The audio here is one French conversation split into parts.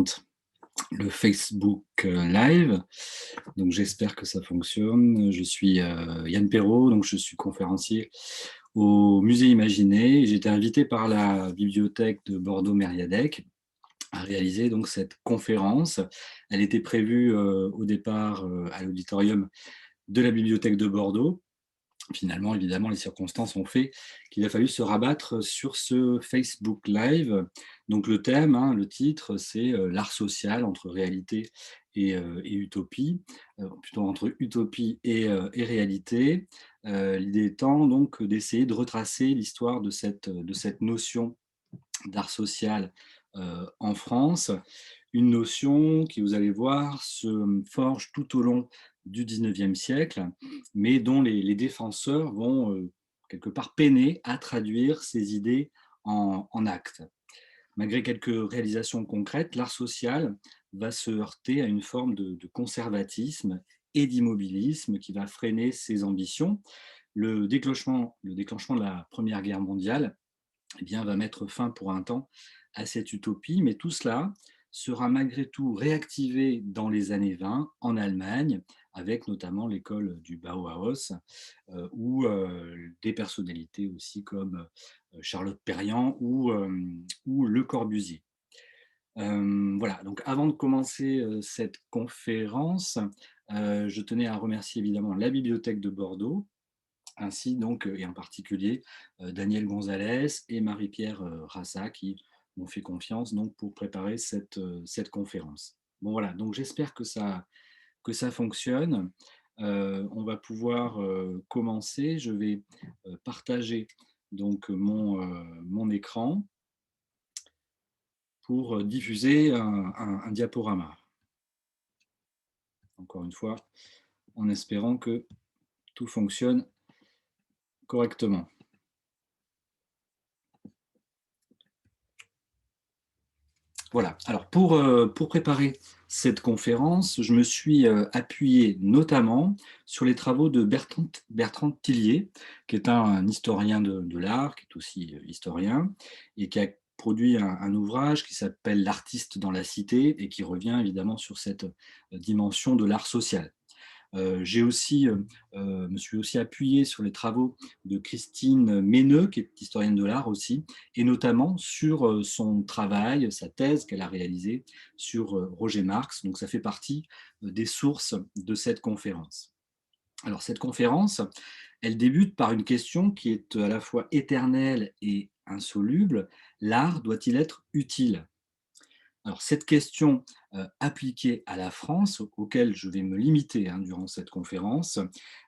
présente le Facebook Live. Donc j'espère que ça fonctionne. Je suis Yann Perrault, donc je suis conférencier au Musée Imaginé. J'ai été invité par la bibliothèque de Bordeaux-Mériadec à réaliser donc cette conférence. Elle était prévue au départ à l'auditorium de la bibliothèque de Bordeaux. Finalement, évidemment, les circonstances ont fait qu'il a fallu se rabattre sur ce Facebook Live. Donc le thème, le titre, c'est l'art social entre réalité et utopie, plutôt entre utopie et réalité. L'idée étant donc d'essayer de retracer l'histoire de cette notion d'art social en France, une notion qui, vous allez voir, se forge tout au long du 19e siècle, mais dont les défenseurs vont quelque part peiner à traduire ces idées en actes. Malgré quelques réalisations concrètes, l'art social va se heurter à une forme de conservatisme et d'immobilisme qui va freiner ses ambitions. Le déclenchement de la Première Guerre mondiale va mettre fin pour un temps à cette utopie, mais tout cela sera malgré tout réactivé dans les années 20 en Allemagne, avec notamment l'école du Bauhaus, ou des personnalités aussi comme Charlotte Perriand ou Le Corbusier. Voilà, donc avant de commencer cette conférence, je tenais à remercier évidemment la Bibliothèque de Bordeaux, ainsi donc, et en particulier Daniel Gonzalez et Marie-Pierre Rassa qui m'ont fait confiance donc pour préparer cette conférence. Bon voilà, donc j'espère que ça fonctionne. On va pouvoir commencer. Je vais partager donc mon écran pour diffuser un diaporama. Encore une fois, en espérant que tout fonctionne correctement. Voilà. Alors pour préparer cette conférence, je me suis appuyé notamment sur les travaux de Bertrand Tillier, qui est un historien de l'art, qui est aussi historien, et qui a produit un ouvrage qui s'appelle L'artiste dans la cité, et qui revient évidemment sur cette dimension de l'art social. Me suis aussi appuyé sur les travaux de Christine Méneux, qui est historienne de l'art aussi, et notamment sur son travail, sa thèse qu'elle a réalisée sur Roger Marx. Donc ça fait partie des sources de cette conférence. Alors cette conférence, elle débute par une question qui est à la fois éternelle et insoluble. L'art doit-il être utile ? Alors, cette question appliquée à la France, auquel je vais me limiter durant cette conférence,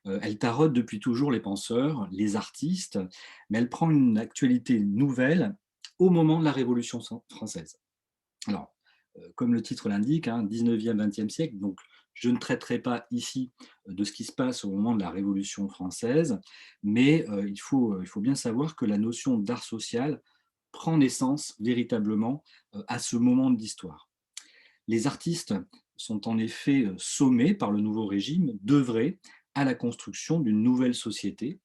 elle taraude depuis toujours les penseurs, les artistes, mais elle prend une actualité nouvelle au moment de la Révolution française. Alors, comme le titre l'indique, 19e, 20e siècle, donc je ne traiterai pas ici de ce qui se passe au moment de la Révolution française, mais il faut bien savoir que la notion d'art social prend naissance véritablement à ce moment de l'histoire. Les artistes sont en effet sommés par le nouveau régime d'œuvrer à la construction d'une nouvelle société.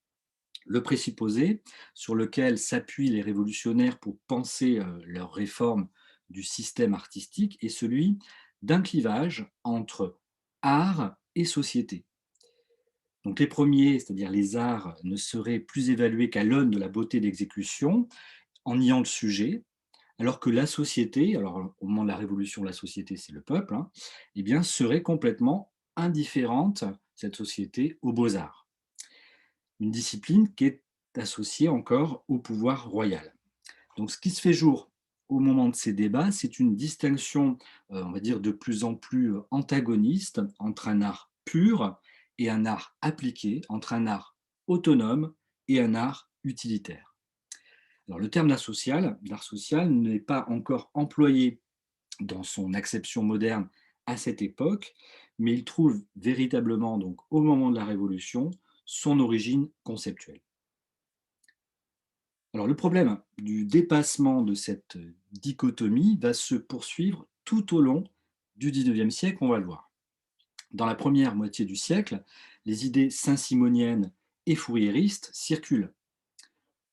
Le présupposé sur lequel s'appuient les révolutionnaires pour penser leurs réformes du système artistique est celui d'un clivage entre art et société. Donc les premiers, c'est-à-dire les arts, ne seraient plus évalués qu'à l'aune de la beauté d'exécution, en niant le sujet, alors que la société, alors au moment de la Révolution, la société c'est le peuple, eh bien serait complètement indifférente, cette société, aux beaux-arts. Une discipline qui est associée encore au pouvoir royal. Donc ce qui se fait jour au moment de ces débats, c'est une distinction, on va dire, de plus en plus antagoniste entre un art pur et un art appliqué, entre un art autonome et un art utilitaire. Alors, le terme d'art social n'est pas encore employé dans son acception moderne à cette époque, mais il trouve véritablement, donc, au moment de la Révolution, son origine conceptuelle. Alors, le problème du dépassement de cette dichotomie va se poursuivre tout au long du XIXe siècle, on va le voir. Dans la première moitié du siècle, les idées saint-simoniennes et fouriéristes circulent.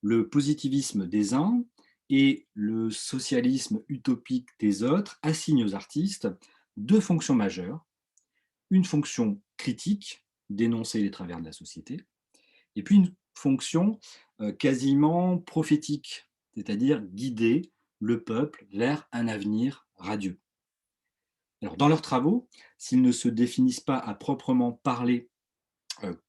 Le positivisme des uns Et le socialisme utopique des autres assigne aux artistes deux fonctions majeures. Une fonction critique, dénoncer les travers de la société, et puis une fonction quasiment prophétique, c'est-à-dire guider le peuple vers un avenir radieux. Alors, dans leurs travaux, s'ils ne se définissent pas à proprement parler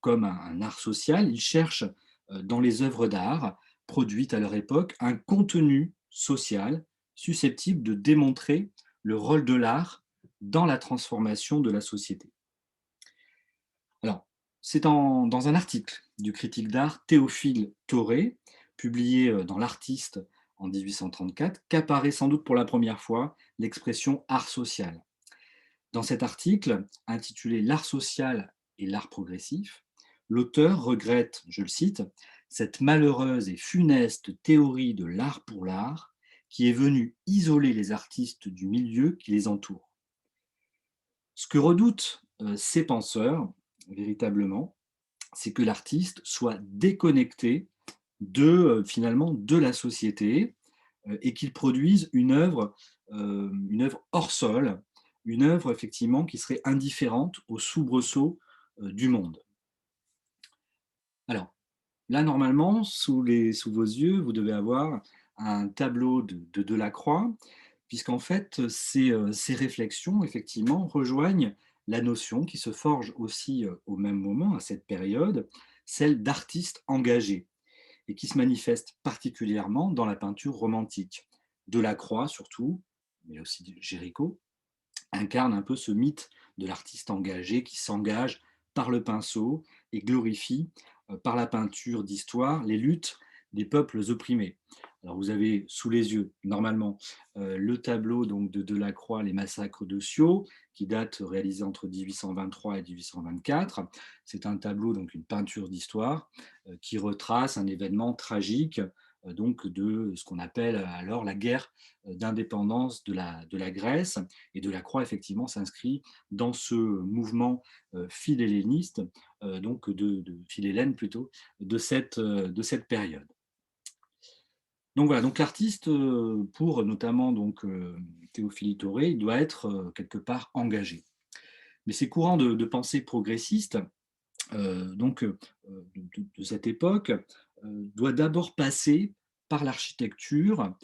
comme un art social, ils cherchent dans les œuvres d'art produites à leur époque un contenu social susceptible de démontrer le rôle de l'art dans la transformation de la société. Alors, c'est dans un article du critique d'art Théophile Thoré, publié dans L'Artiste en 1834, qu'apparaît sans doute pour la première fois l'expression art social. Dans cet article, intitulé L'art social et l'art progressif, l'auteur regrette, je le cite, cette malheureuse et funeste théorie de l'art pour l'art qui est venue isoler les artistes du milieu qui les entoure. Ce que redoutent ces penseurs, véritablement, c'est que l'artiste soit déconnecté finalement de la société et qu'il produise une œuvre hors sol, une œuvre effectivement qui serait indifférente aux soubresauts du monde. Alors là, normalement, sous vos yeux, vous devez avoir un tableau de Delacroix, puisqu'en fait, ces réflexions, effectivement, rejoignent la notion qui se forge aussi au même moment, à cette période, celle d'artiste engagé, et qui se manifeste particulièrement dans la peinture romantique. Delacroix, surtout, mais aussi Géricault, incarne un peu ce mythe de l'artiste engagé qui s'engage par le pinceau et glorifie par la peinture d'histoire les luttes des peuples opprimés. Alors vous avez sous les yeux, normalement, le tableau donc, de Delacroix, Les massacres de Sceaux, qui date réalisé entre 1823 et 1824. C'est un tableau, donc une peinture d'histoire, qui retrace un événement tragique donc de ce qu'on appelle alors la guerre d'indépendance de la Grèce. Et Delacroix, effectivement, s'inscrit dans ce mouvement philhelléniste, donc de Philhellène plutôt, de cette période. Donc voilà, donc l'artiste, pour notamment donc, Théophile Thoré, il doit être quelque part engagé. Mais ces courants de pensée progressiste, donc de cette époque, doit d'abord passer par l'architecture.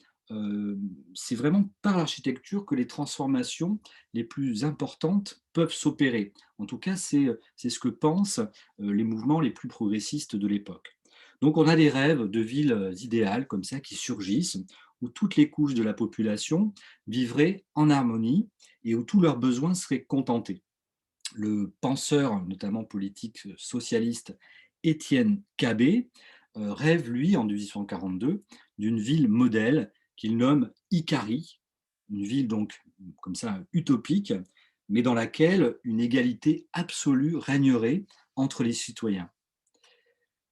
C'est vraiment par l'architecture que les transformations les plus importantes peuvent s'opérer. En tout cas, c'est ce que pensent les mouvements les plus progressistes de l'époque. Donc on a des rêves de villes idéales comme ça qui surgissent, où toutes les couches de la population vivraient en harmonie et où tous leurs besoins seraient contentés. Le penseur, notamment politique socialiste, Étienne Cabet, rêve, lui, en 1842, d'une ville modèle qu'il nomme Icari, une ville donc comme ça utopique, mais dans laquelle une égalité absolue régnerait entre les citoyens.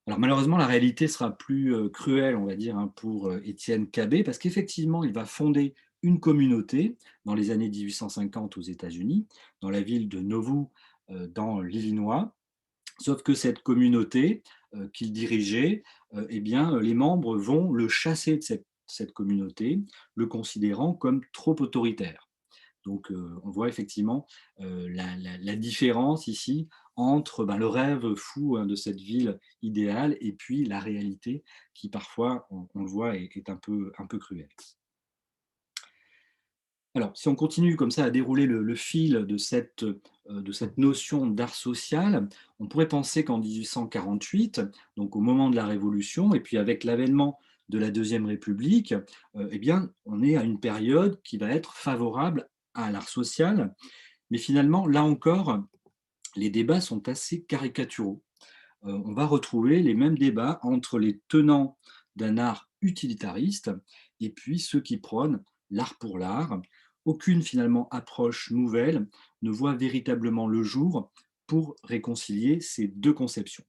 Alors malheureusement, la réalité sera plus cruelle, on va dire, hein, pour Étienne Cabet, parce qu'effectivement, il va fonder une communauté dans les années 1850 aux États-Unis, dans la ville de Nauvoo, dans l'Illinois. Sauf que cette communauté qu'il dirigeait, eh bien, les membres vont le chasser de cette communauté, le considérant comme trop autoritaire. Donc, on voit effectivement la différence ici entre le rêve fou hein, de cette ville idéale et puis la réalité qui parfois, on le voit, est un peu cruelle. Alors, si on continue comme ça à dérouler le fil de cette notion d'art social, on pourrait penser qu'en 1848, donc au moment de la Révolution, et puis avec l'avènement de la Deuxième République, eh bien, on est à une période qui va être favorable à l'art social. Mais finalement, là encore, les débats sont assez caricaturaux. On va retrouver les mêmes débats entre les tenants d'un art utilitariste et puis ceux qui prônent l'art pour l'art. Aucune finalement approche nouvelle ne voit véritablement le jour pour réconcilier ces deux conceptions.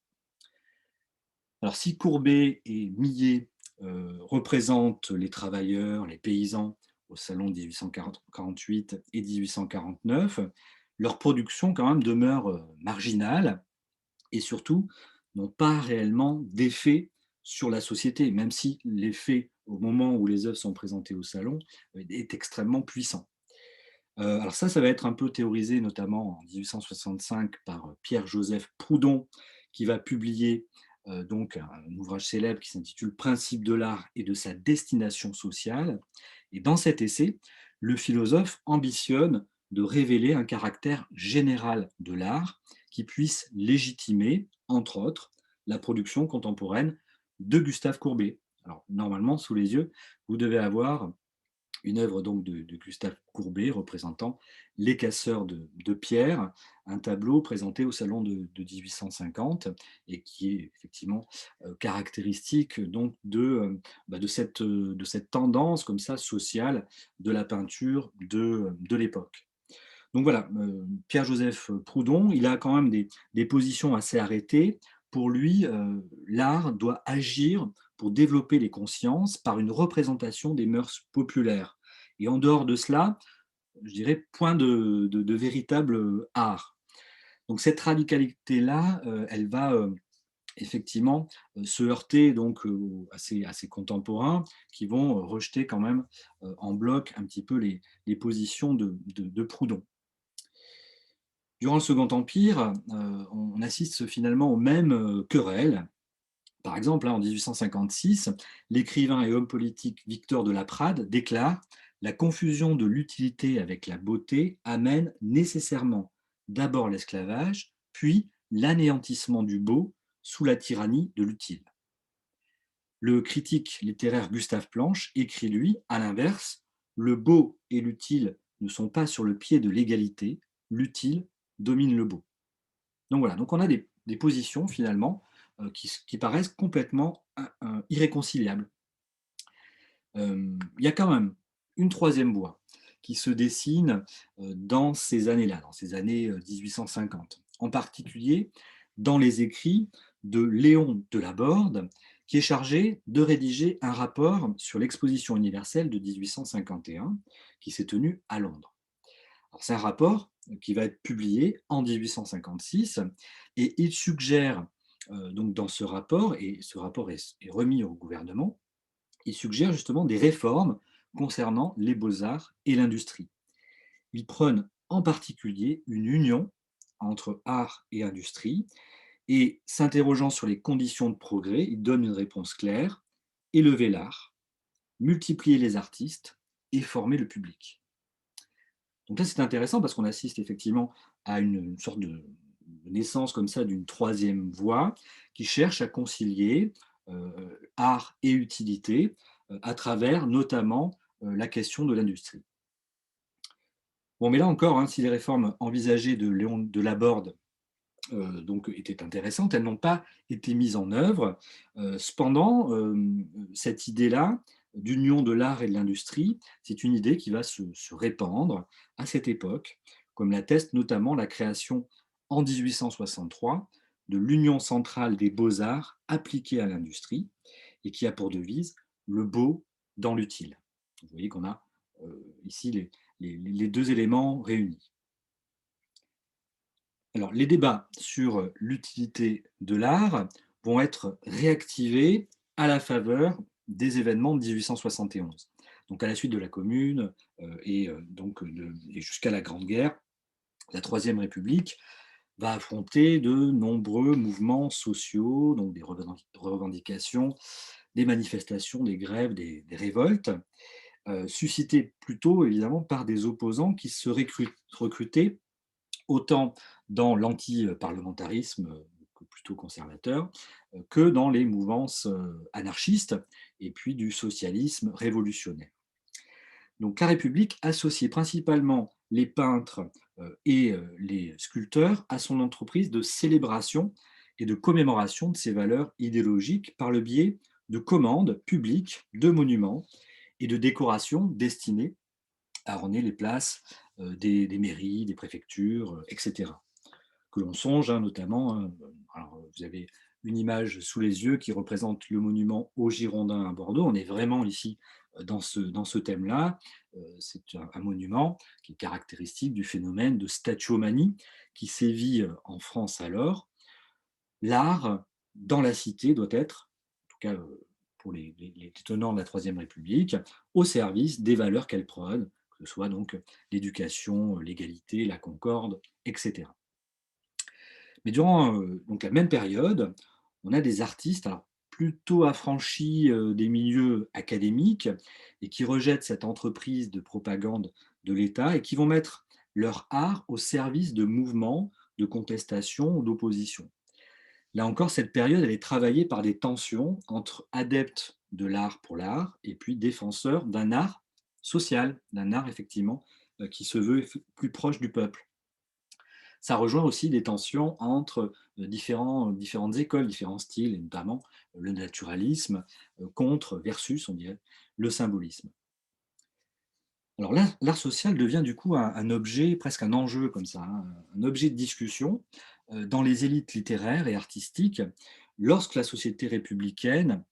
Alors si Courbet et Millet représentent les travailleurs, les paysans au salon de 1848 et 1849, leur production quand même demeure marginale et surtout n'ont pas réellement d'effet sur la société, même si l'effet au moment où les œuvres sont présentées au salon, est extrêmement puissant. Alors ça va être un peu théorisé, notamment en 1865 par Pierre-Joseph Proudhon, qui va publier donc un ouvrage célèbre qui s'intitule Principes de l'art et de sa destination sociale. Et dans cet essai, le philosophe ambitionne de révéler un caractère général de l'art qui puisse légitimer, entre autres, la production contemporaine de Gustave Courbet. Alors normalement, sous les yeux, vous devez avoir une œuvre donc de Gustave Courbet représentant les casseurs de pierre, un tableau présenté au salon de 1850 et qui est effectivement caractéristique donc de cette tendance comme ça sociale de la peinture de l'époque. Donc voilà, Pierre-Joseph Proudhon, il a quand même des positions assez arrêtées. Pour lui, l'art doit agir pour développer les consciences par une représentation des mœurs populaires. Et en dehors de cela, je dirais point de véritable art. Donc cette radicalité-là, elle va effectivement se heurter donc à ses contemporains qui vont rejeter quand même en bloc un petit peu les positions de Proudhon. Durant le Second Empire, on assiste finalement aux mêmes querelles. Par exemple, en 1856, l'écrivain et homme politique Victor de la Prade déclare: «La confusion de l'utilité avec la beauté amène nécessairement d'abord l'esclavage, puis l'anéantissement du beau sous la tyrannie de l'utile.» Le critique littéraire Gustave Planche écrit, lui, à l'inverse: «Le beau et l'utile ne sont pas sur le pied de l'égalité, l'utile domine le beau.» Donc voilà, donc on a des positions finalement qui paraissent complètement irréconciliables. Il y a quand même une troisième voie qui se dessine dans ces années-là, dans ces années 1850. En particulier dans les écrits de Léon de Laborde, qui est chargé de rédiger un rapport sur l'exposition universelle de 1851 qui s'est tenue à Londres. Alors, c'est un rapport qui va être publié en 1856 et il suggère donc dans ce rapport, et ce rapport est remis au gouvernement, il suggère justement des réformes concernant les beaux-arts et l'industrie. Il prône en particulier une union entre art et industrie et s'interrogeant sur les conditions de progrès, il donne une réponse claire: élever l'art, multiplier les artistes et former le public. Donc là, c'est intéressant parce qu'on assiste effectivement à une sorte de naissance comme ça d'une troisième voie qui cherche à concilier art et utilité à travers notamment la question de l'industrie. Bon, mais là encore, hein, si les réformes envisagées de Léon de Laborde donc étaient intéressantes, elles n'ont pas été mises en œuvre. Cependant, cette idée-là d'union de l'art et de l'industrie, c'est une idée qui va se répandre à cette époque, comme l'atteste notamment la création en 1863 de l'Union centrale des beaux-arts appliquée à l'industrie et qui a pour devise le beau dans l'utile. Vous voyez qu'on a ici les deux éléments réunis. Alors, les débats sur l'utilité de l'art vont être réactivés à la faveur des événements de 1871. Donc, à la suite de la Commune et jusqu'à la Grande Guerre, la Troisième République va affronter de nombreux mouvements sociaux, donc des revendications, des manifestations, des grèves, des révoltes, suscitées plutôt évidemment par des opposants qui se recrutaient autant dans l'anti-parlementarisme plutôt conservateur, que dans les mouvances anarchistes et puis du socialisme révolutionnaire. Donc la République associait principalement les peintres et les sculpteurs à son entreprise de célébration et de commémoration de ses valeurs idéologiques par le biais de commandes publiques de monuments et de décorations destinées à orner les places des mairies, des préfectures, etc. Que l'on songe notamment, alors vous avez une image sous les yeux qui représente le monument aux Girondins à Bordeaux. On est vraiment ici dans ce thème-là. C'est un monument qui est caractéristique du phénomène de statuomanie qui sévit en France alors. L'art dans la cité doit être, en tout cas pour les tenants de la Troisième République, au service des valeurs qu'elle prône, que ce soit donc l'éducation, l'égalité, la concorde, etc. Mais durant donc la même période, on a des artistes alors, plutôt affranchis des milieux académiques et qui rejettent cette entreprise de propagande de l'État et qui vont mettre leur art au service de mouvements de contestation ou d'opposition. Là encore, cette période, elle est travaillée par des tensions entre adeptes de l'art pour l'art et puis défenseurs d'un art social, d'un art effectivement qui se veut plus proche du peuple. Ça rejoint aussi des tensions entre différentes écoles, différents styles, et notamment le naturalisme contre, versus, on dirait, le symbolisme. Alors l'art social devient du coup un objet, presque un enjeu comme ça, hein, un objet de discussion dans les élites littéraires et artistiques lorsque la société républicaine,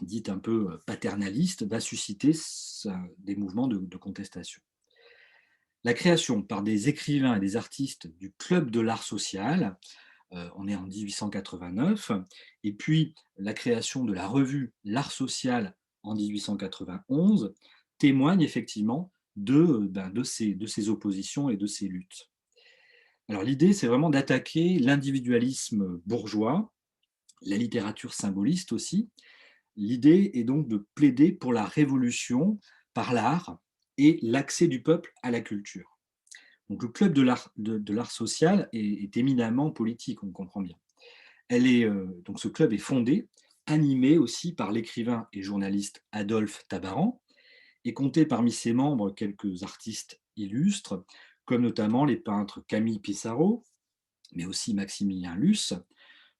dite un peu paternaliste, va susciter des mouvements de contestation. La création par des écrivains et des artistes du Club de l'art social, on est en 1889, et puis la création de la revue L'Art social en 1891 témoignent effectivement de ces oppositions et de ces luttes. Alors l'idée, c'est vraiment d'attaquer l'individualisme bourgeois, la littérature symboliste aussi. L'idée est donc de plaider pour la révolution par l'art et l'accès du peuple à la culture. Donc le club de l'art social est éminemment politique, on comprend bien. Donc ce club est fondé, animé aussi par l'écrivain et journaliste Adolphe Tabarant, et comptait parmi ses membres quelques artistes illustres, comme notamment les peintres Camille Pissarro, mais aussi Maximilien Luce,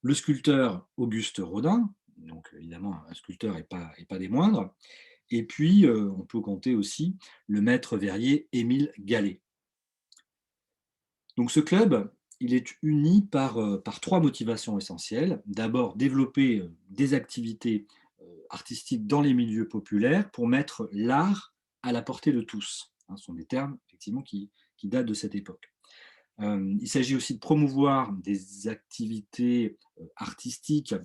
le sculpteur Auguste Rodin, donc évidemment un sculpteur et pas des moindres, et puis on peut compter aussi le maître verrier Émile Gallet. Donc ce club, il est uni par trois motivations essentielles. D'abord, développer des activités artistiques dans les milieux populaires pour mettre l'art à la portée de tous. Ce sont des termes effectivement qui datent de cette époque. Il s'agit aussi de promouvoir des activités artistiques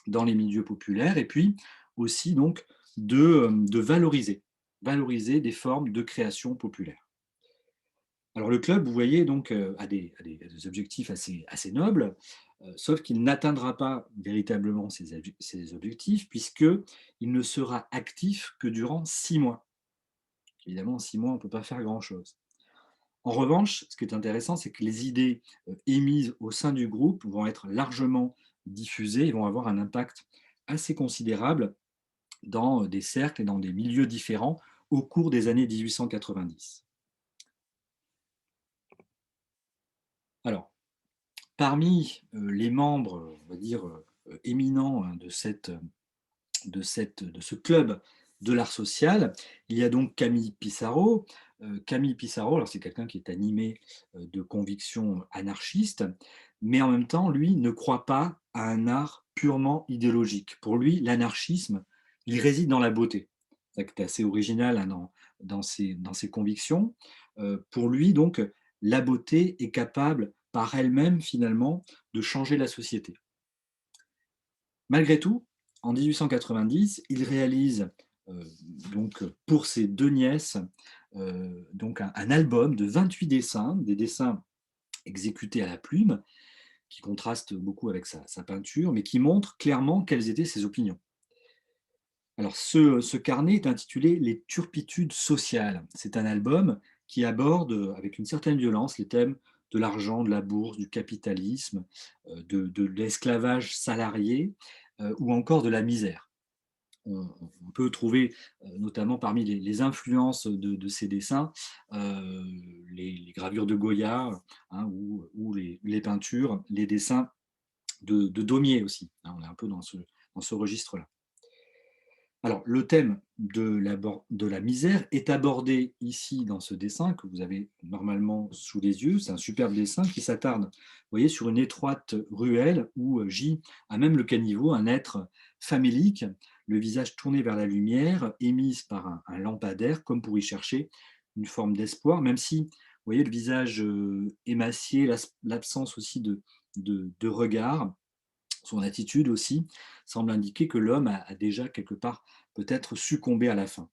dans les milieux populaires et puis aussi donc de valoriser des formes de création populaire. Alors le club, vous voyez, donc, a des objectifs assez nobles, sauf qu'il n'atteindra pas véritablement ces objectifs, puisqu'il ne sera actif que durant 6 mois. Évidemment, en 6 mois, on ne peut pas faire grand-chose. En revanche, ce qui est intéressant, c'est que les idées émises au sein du groupe vont être largement diffusées et vont avoir un impact assez considérable dans des cercles et dans des milieux différents au cours des années 1890. Alors, parmi les membres, on va dire, éminents hein, de ce club de l'art social, il y a donc Camille Pissarro. Camille Pissarro, alors c'est quelqu'un qui est animé de convictions anarchistes, mais en même temps, lui, ne croit pas à un art purement idéologique. Pour lui, l'anarchisme, il réside dans la beauté. C'est assez original hein, dans ses convictions. Pour lui, donc, la beauté est capable par elle-même, finalement, de changer la société. Malgré tout, en 1890, il réalise donc pour ses deux nièces donc un album de 28 dessins, des dessins exécutés à la plume, qui contrastent beaucoup avec sa peinture, mais qui montrent clairement quelles étaient ses opinions. Alors ce carnet est intitulé Les turpitudes sociales. C'est un album qui aborde avec une certaine violence les thèmes de l'argent, de la bourse, du capitalisme, de l'esclavage salarié ou encore de la misère. On peut trouver notamment parmi les influences de ces dessins les gravures de Goya hein, ou les peintures, les dessins de Daumier aussi. Hein, on est un peu dans ce registre-là. Alors, le thème de la misère est abordé ici dans ce dessin que vous avez normalement sous les yeux. C'est un superbe dessin qui s'attarde, vous voyez, sur une étroite ruelle où gît à même le caniveau un être famélique, le visage tourné vers la lumière, émise par un lampadaire, comme pour y chercher une forme d'espoir, même si, vous voyez, le visage émacié, l'absence aussi de regard, Son attitude aussi semble indiquer que l'homme a déjà quelque part peut-être succombé à la faim.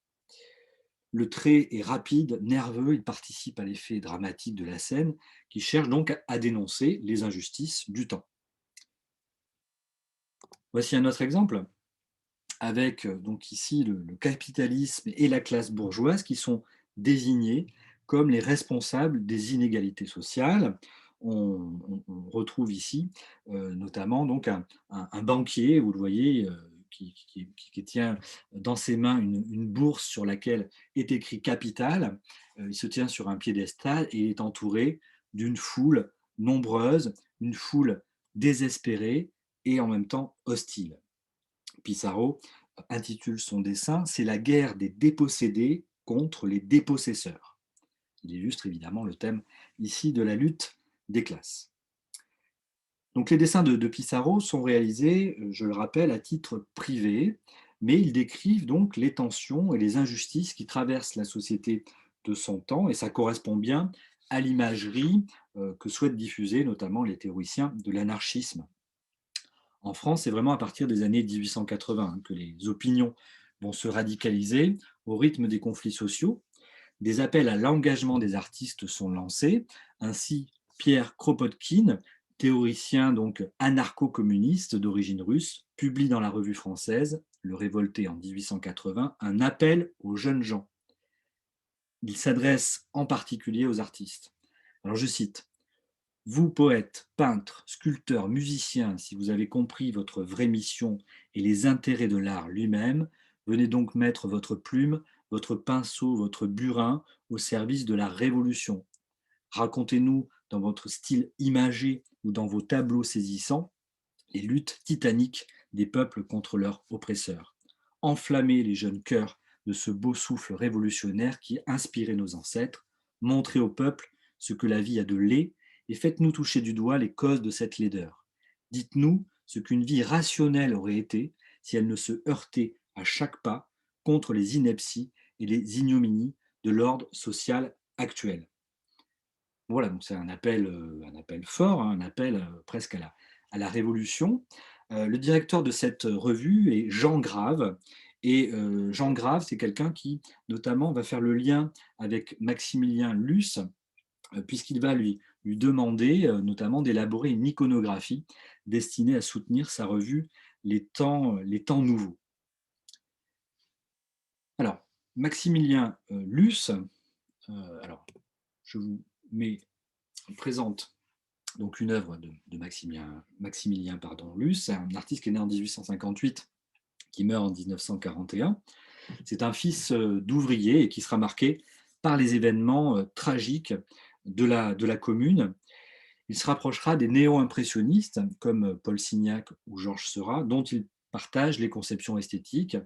Le trait est rapide, nerveux, il participe à l'effet dramatique de la scène, qui cherche donc à dénoncer les injustices du temps. Voici un autre exemple, avec donc ici le capitalisme et la classe bourgeoise qui sont désignés comme les responsables des inégalités sociales. On retrouve ici notamment donc un banquier, vous le voyez, qui tient dans ses mains une bourse sur laquelle est écrit Capital. Il se tient sur un piédestal et il est entouré d'une foule nombreuse, une foule désespérée et en même temps hostile. Pissarro intitule son dessin C'est la guerre des dépossédés contre les dépossesseurs. Il illustre évidemment le thème ici de la lutte des classes. Donc les dessins de Pissarro sont réalisés, je le rappelle, à titre privé, mais ils décrivent donc les tensions et les injustices qui traversent la société de son temps, et ça correspond bien à l'imagerie que souhaitent diffuser notamment les théoriciens de l'anarchisme. En France, c'est vraiment à partir des années 1880 que les opinions vont se radicaliser au rythme des conflits sociaux. Des appels à l'engagement des artistes sont lancés. Ainsi, Pierre Kropotkin, théoricien donc anarcho-communiste d'origine russe, publie dans la revue française, Le Révolté en 1880, un appel aux jeunes gens. Il s'adresse en particulier aux artistes. Alors je cite: vous, poètes, peintres, sculpteurs, musiciens, si vous avez compris votre vraie mission et les intérêts de l'art lui-même, venez donc mettre votre plume, votre pinceau, votre burin au service de la révolution. Racontez-nous dans votre style imagé ou dans vos tableaux saisissants les luttes titaniques des peuples contre leurs oppresseurs. Enflammez les jeunes cœurs de ce beau souffle révolutionnaire qui inspirait nos ancêtres. Montrez au peuple ce que la vie a de laid et faites-nous toucher du doigt les causes de cette laideur. Dites-nous ce qu'une vie rationnelle aurait été si elle ne se heurtait à chaque pas contre les inepties et les ignominies de l'ordre social actuel. Voilà, donc c'est un appel fort, hein, un appel presque à la révolution. Le directeur de cette revue est Jean Grave. Et Jean Grave, c'est quelqu'un qui, notamment, va faire le lien avec Maximilien Luce, puisqu'il va lui demander, notamment, d'élaborer une iconographie destinée à soutenir sa revue Les temps nouveaux. Alors, Maximilien Luce, alors, je vous mets, présente donc une œuvre de Maximilien Luce, c'est un artiste qui est né en 1858, qui meurt en 1941. C'est un fils d'ouvrier et qui sera marqué par les événements tragiques de la commune. Il se rapprochera des néo-impressionnistes comme Paul Signac ou Georges Seurat, dont il partage les conceptions esthétiques,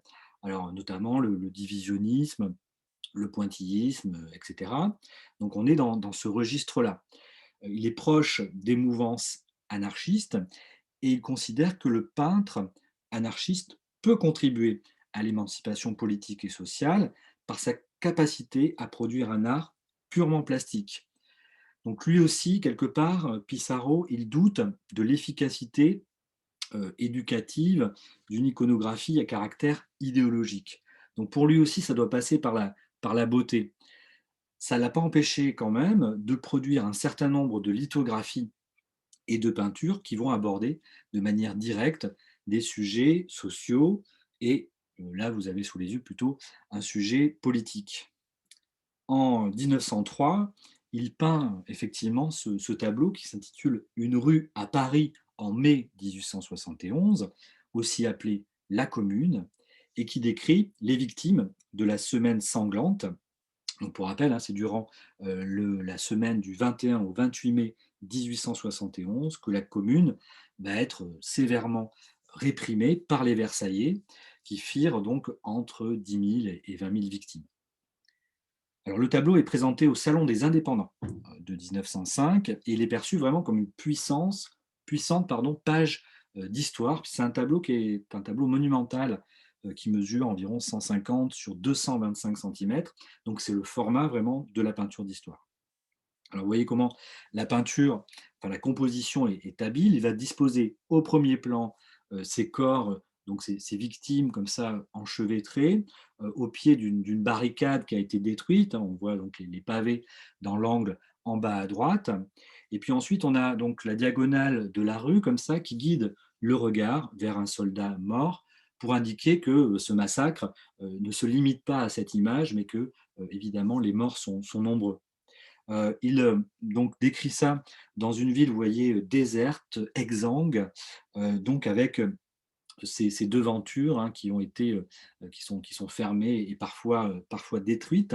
alors notamment le divisionnisme, le pointillisme, etc. Donc on est dans ce registre-là. Il est proche des mouvances anarchistes et il considère que le peintre anarchiste peut contribuer à l'émancipation politique et sociale par sa capacité à produire un art purement plastique. Donc lui aussi, quelque part, Pissarro, il doute de l'efficacité éducative d'une iconographie à caractère idéologique. Donc pour lui aussi, ça doit passer par la beauté. Ça ne l'a pas empêché quand même de produire un certain nombre de lithographies et de peintures qui vont aborder de manière directe des sujets sociaux et là, vous avez sous les yeux plutôt un sujet politique. En 1903, il peint effectivement ce tableau qui s'intitule Une rue à Paris en mai 1871, aussi appelé La Commune, et qui décrit les victimes de la semaine sanglante. Donc pour rappel, hein, c'est durant la semaine du 21 au 28 mai 1871 que la Commune va être sévèrement réprimée par les Versaillais, qui firent donc entre 10 000 et 20 000 victimes. Alors, le tableau est présenté au Salon des Indépendants de 1905 et il est perçu vraiment comme une puissante page d'histoire. C'est un tableau qui est un tableau monumental qui mesure environ 150 sur 225 cm. Donc, c'est le format vraiment de la peinture d'histoire. Alors, vous voyez comment la peinture, enfin la composition est habile. Il va disposer au premier plan ces corps, donc ces victimes comme ça enchevêtrées, au pied d'une barricade qui a été détruite, hein. On voit donc les pavés dans l'angle en bas à droite. Et puis ensuite, on a donc la diagonale de la rue comme ça qui guide le regard vers un soldat mort pour indiquer que ce massacre ne se limite pas à cette image, mais que évidemment les morts sont nombreux. Il donc décrit ça dans une ville, vous voyez, déserte, exsangue, donc avec ces devantures, hein, qui ont été, qui sont fermées et parfois détruites.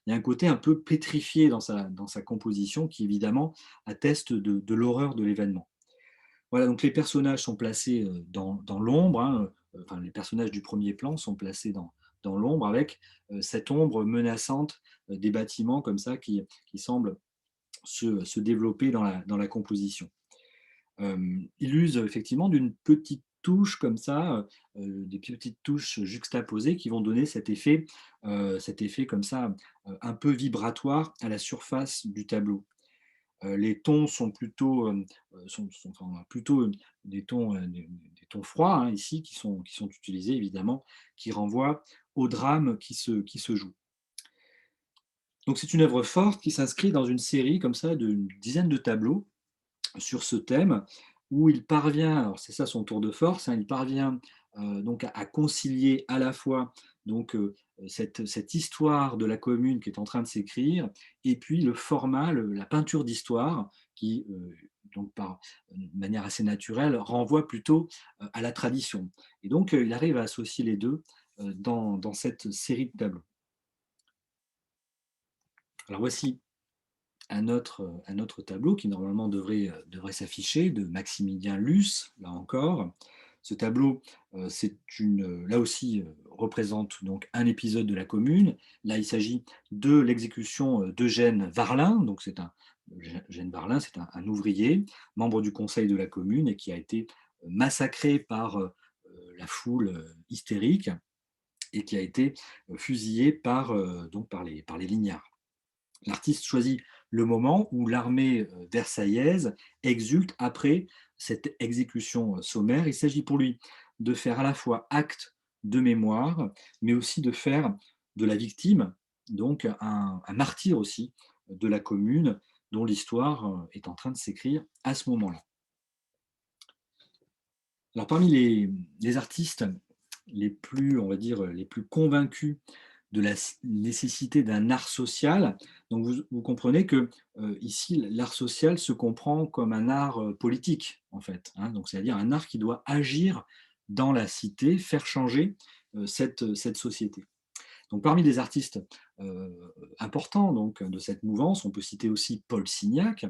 Il y a un côté un peu pétrifié dans sa composition qui évidemment atteste de l'horreur de l'événement. Voilà, donc les personnages sont placés dans l'ombre, hein, enfin les personnages du premier plan sont placés dans l'ombre avec cette ombre menaçante des bâtiments comme ça qui semblent se développer dans la composition. Il use effectivement d'une petite touche comme ça, des petites touches juxtaposées qui vont donner cet effet comme ça, un peu vibratoire à la surface du tableau. Les tons sont plutôt, enfin, plutôt des tons froids, hein, ici, qui sont utilisés évidemment, qui renvoient au drame qui se joue. Donc c'est une œuvre forte qui s'inscrit dans une série comme ça d'une dizaine de tableaux sur ce thème, où il parvient, alors c'est ça son tour de force, hein, il parvient donc à concilier à la fois donc, cette histoire de la commune qui est en train de s'écrire, et puis le format, la peinture d'histoire qui, donc par une manière assez naturelle, renvoie plutôt à la tradition. Et donc, il arrive à associer les deux dans cette série de tableaux. Alors voici un autre tableau qui normalement devrait s'afficher, de Maximilien Luce, là encore. Ce tableau, là aussi, représente donc un épisode de la Commune. Là, il s'agit de l'exécution d'Eugène Varlin. Donc, Eugène Varlin, c'est un ouvrier, membre du conseil de la Commune et qui a été massacré par la foule hystérique et qui a été fusillé par les lignards. L'artiste choisit le moment où l'armée versaillaise exulte après cette exécution sommaire. Il s'agit pour lui de faire à la fois acte de mémoire, mais aussi de faire de la victime, donc un martyr aussi de la commune, dont l'histoire est en train de s'écrire à ce moment-là. Alors parmi les artistes les plus, on va dire, les plus convaincus de la nécessité d'un art social. Donc vous comprenez que ici, l'art social se comprend comme un art politique, en fait, hein. Donc c'est-à-dire un art qui doit agir dans la cité, faire changer cette société. Donc parmi les artistes importants donc, de cette mouvance, on peut citer aussi Paul Signac.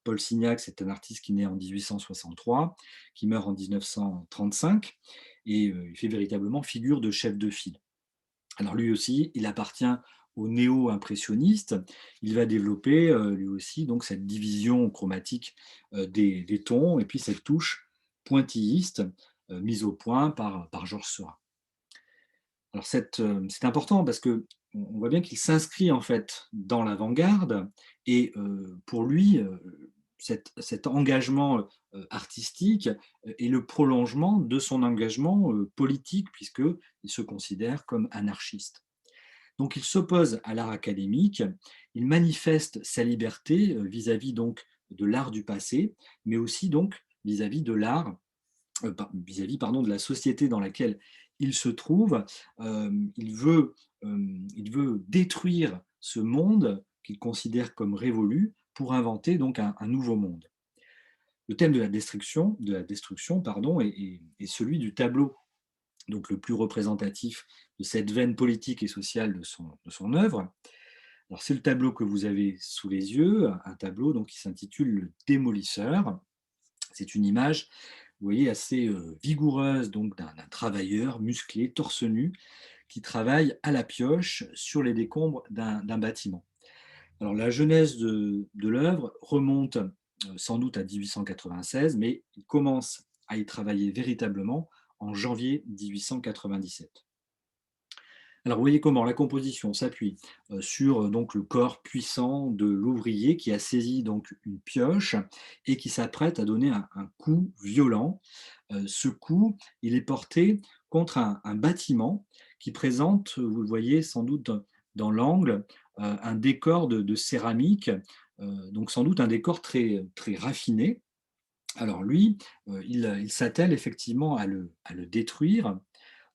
Paul Signac, c'est un artiste qui naît en 1863, qui meurt en 1935, et il fait véritablement figure de chef de file. Alors lui aussi, il appartient au néo-impressionniste. Il va développer lui aussi donc cette division chromatique des tons et puis cette touche pointilliste mise au point par Georges Seurat. Alors c'est important parce qu'on voit bien qu'il s'inscrit en fait dans l'avant-garde et pour lui, cet engagement artistique est le prolongement de son engagement politique puisqu'il se considère comme anarchiste. Donc il s'oppose à l'art académique, il manifeste sa liberté vis-à-vis donc de l'art du passé, mais aussi donc vis-à-vis de l'art, vis-à-vis pardon, de la société dans laquelle il se trouve. Il veut détruire ce monde qu'il considère comme révolu pour inventer donc un nouveau monde. Le thème de la destruction pardon, est celui du tableau, donc le plus représentatif de cette veine politique et sociale de son œuvre. Alors c'est le tableau que vous avez sous les yeux, un tableau donc qui s'intitule Le Démolisseur. C'est une image, vous voyez, assez vigoureuse donc d'un travailleur musclé, torse nu, qui travaille à la pioche sur les décombres d'un bâtiment. Alors la genèse de l'œuvre remonte sans doute à 1896, mais il commence à y travailler véritablement en janvier 1897. Alors, vous voyez comment la composition s'appuie sur donc le corps puissant de l'ouvrier qui a saisi donc une pioche et qui s'apprête à donner un coup violent. Ce coup, il est porté contre un bâtiment qui présente, vous le voyez sans doute dans l'angle, un décor de céramique, donc sans doute un décor très, très raffiné. Alors lui, il s'attelle effectivement à le détruire.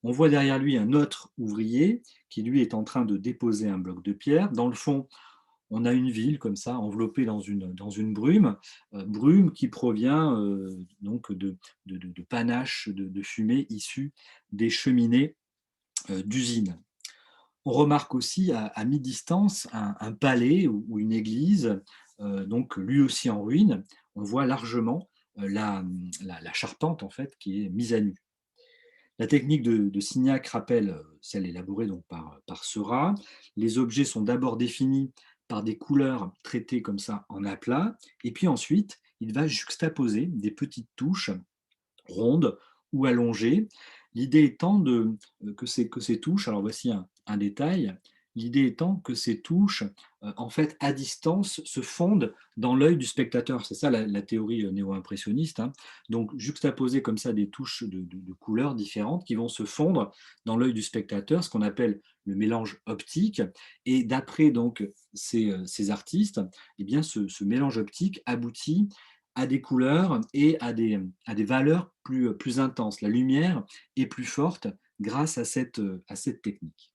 On voit derrière lui un autre ouvrier qui, lui, est en train de déposer un bloc de pierre. Dans le fond, on a une ville comme ça, enveloppée dans une brume, brume qui provient donc de panaches de fumée issues des cheminées d'usines. On remarque aussi à mi-distance un palais ou une église, donc lui aussi en ruine. On voit largement la charpente en fait qui est mise à nu. La technique de Signac rappelle celle élaborée donc par Seurat. Les objets sont d'abord définis par des couleurs traitées comme ça en aplat, et puis ensuite, il va juxtaposer des petites touches rondes ou allongées. L'idée étant que ces touches, alors voici un détail, l'idée étant que ces touches, en fait, à distance, se fondent dans l'œil du spectateur. C'est ça la théorie néo-impressionniste, hein. Donc, juxtaposer comme ça des touches de couleurs différentes qui vont se fondre dans l'œil du spectateur, ce qu'on appelle le mélange optique. Et d'après donc ces artistes, eh bien, ce mélange optique aboutit à des couleurs et à des valeurs plus intenses. La lumière est plus forte grâce à cette technique.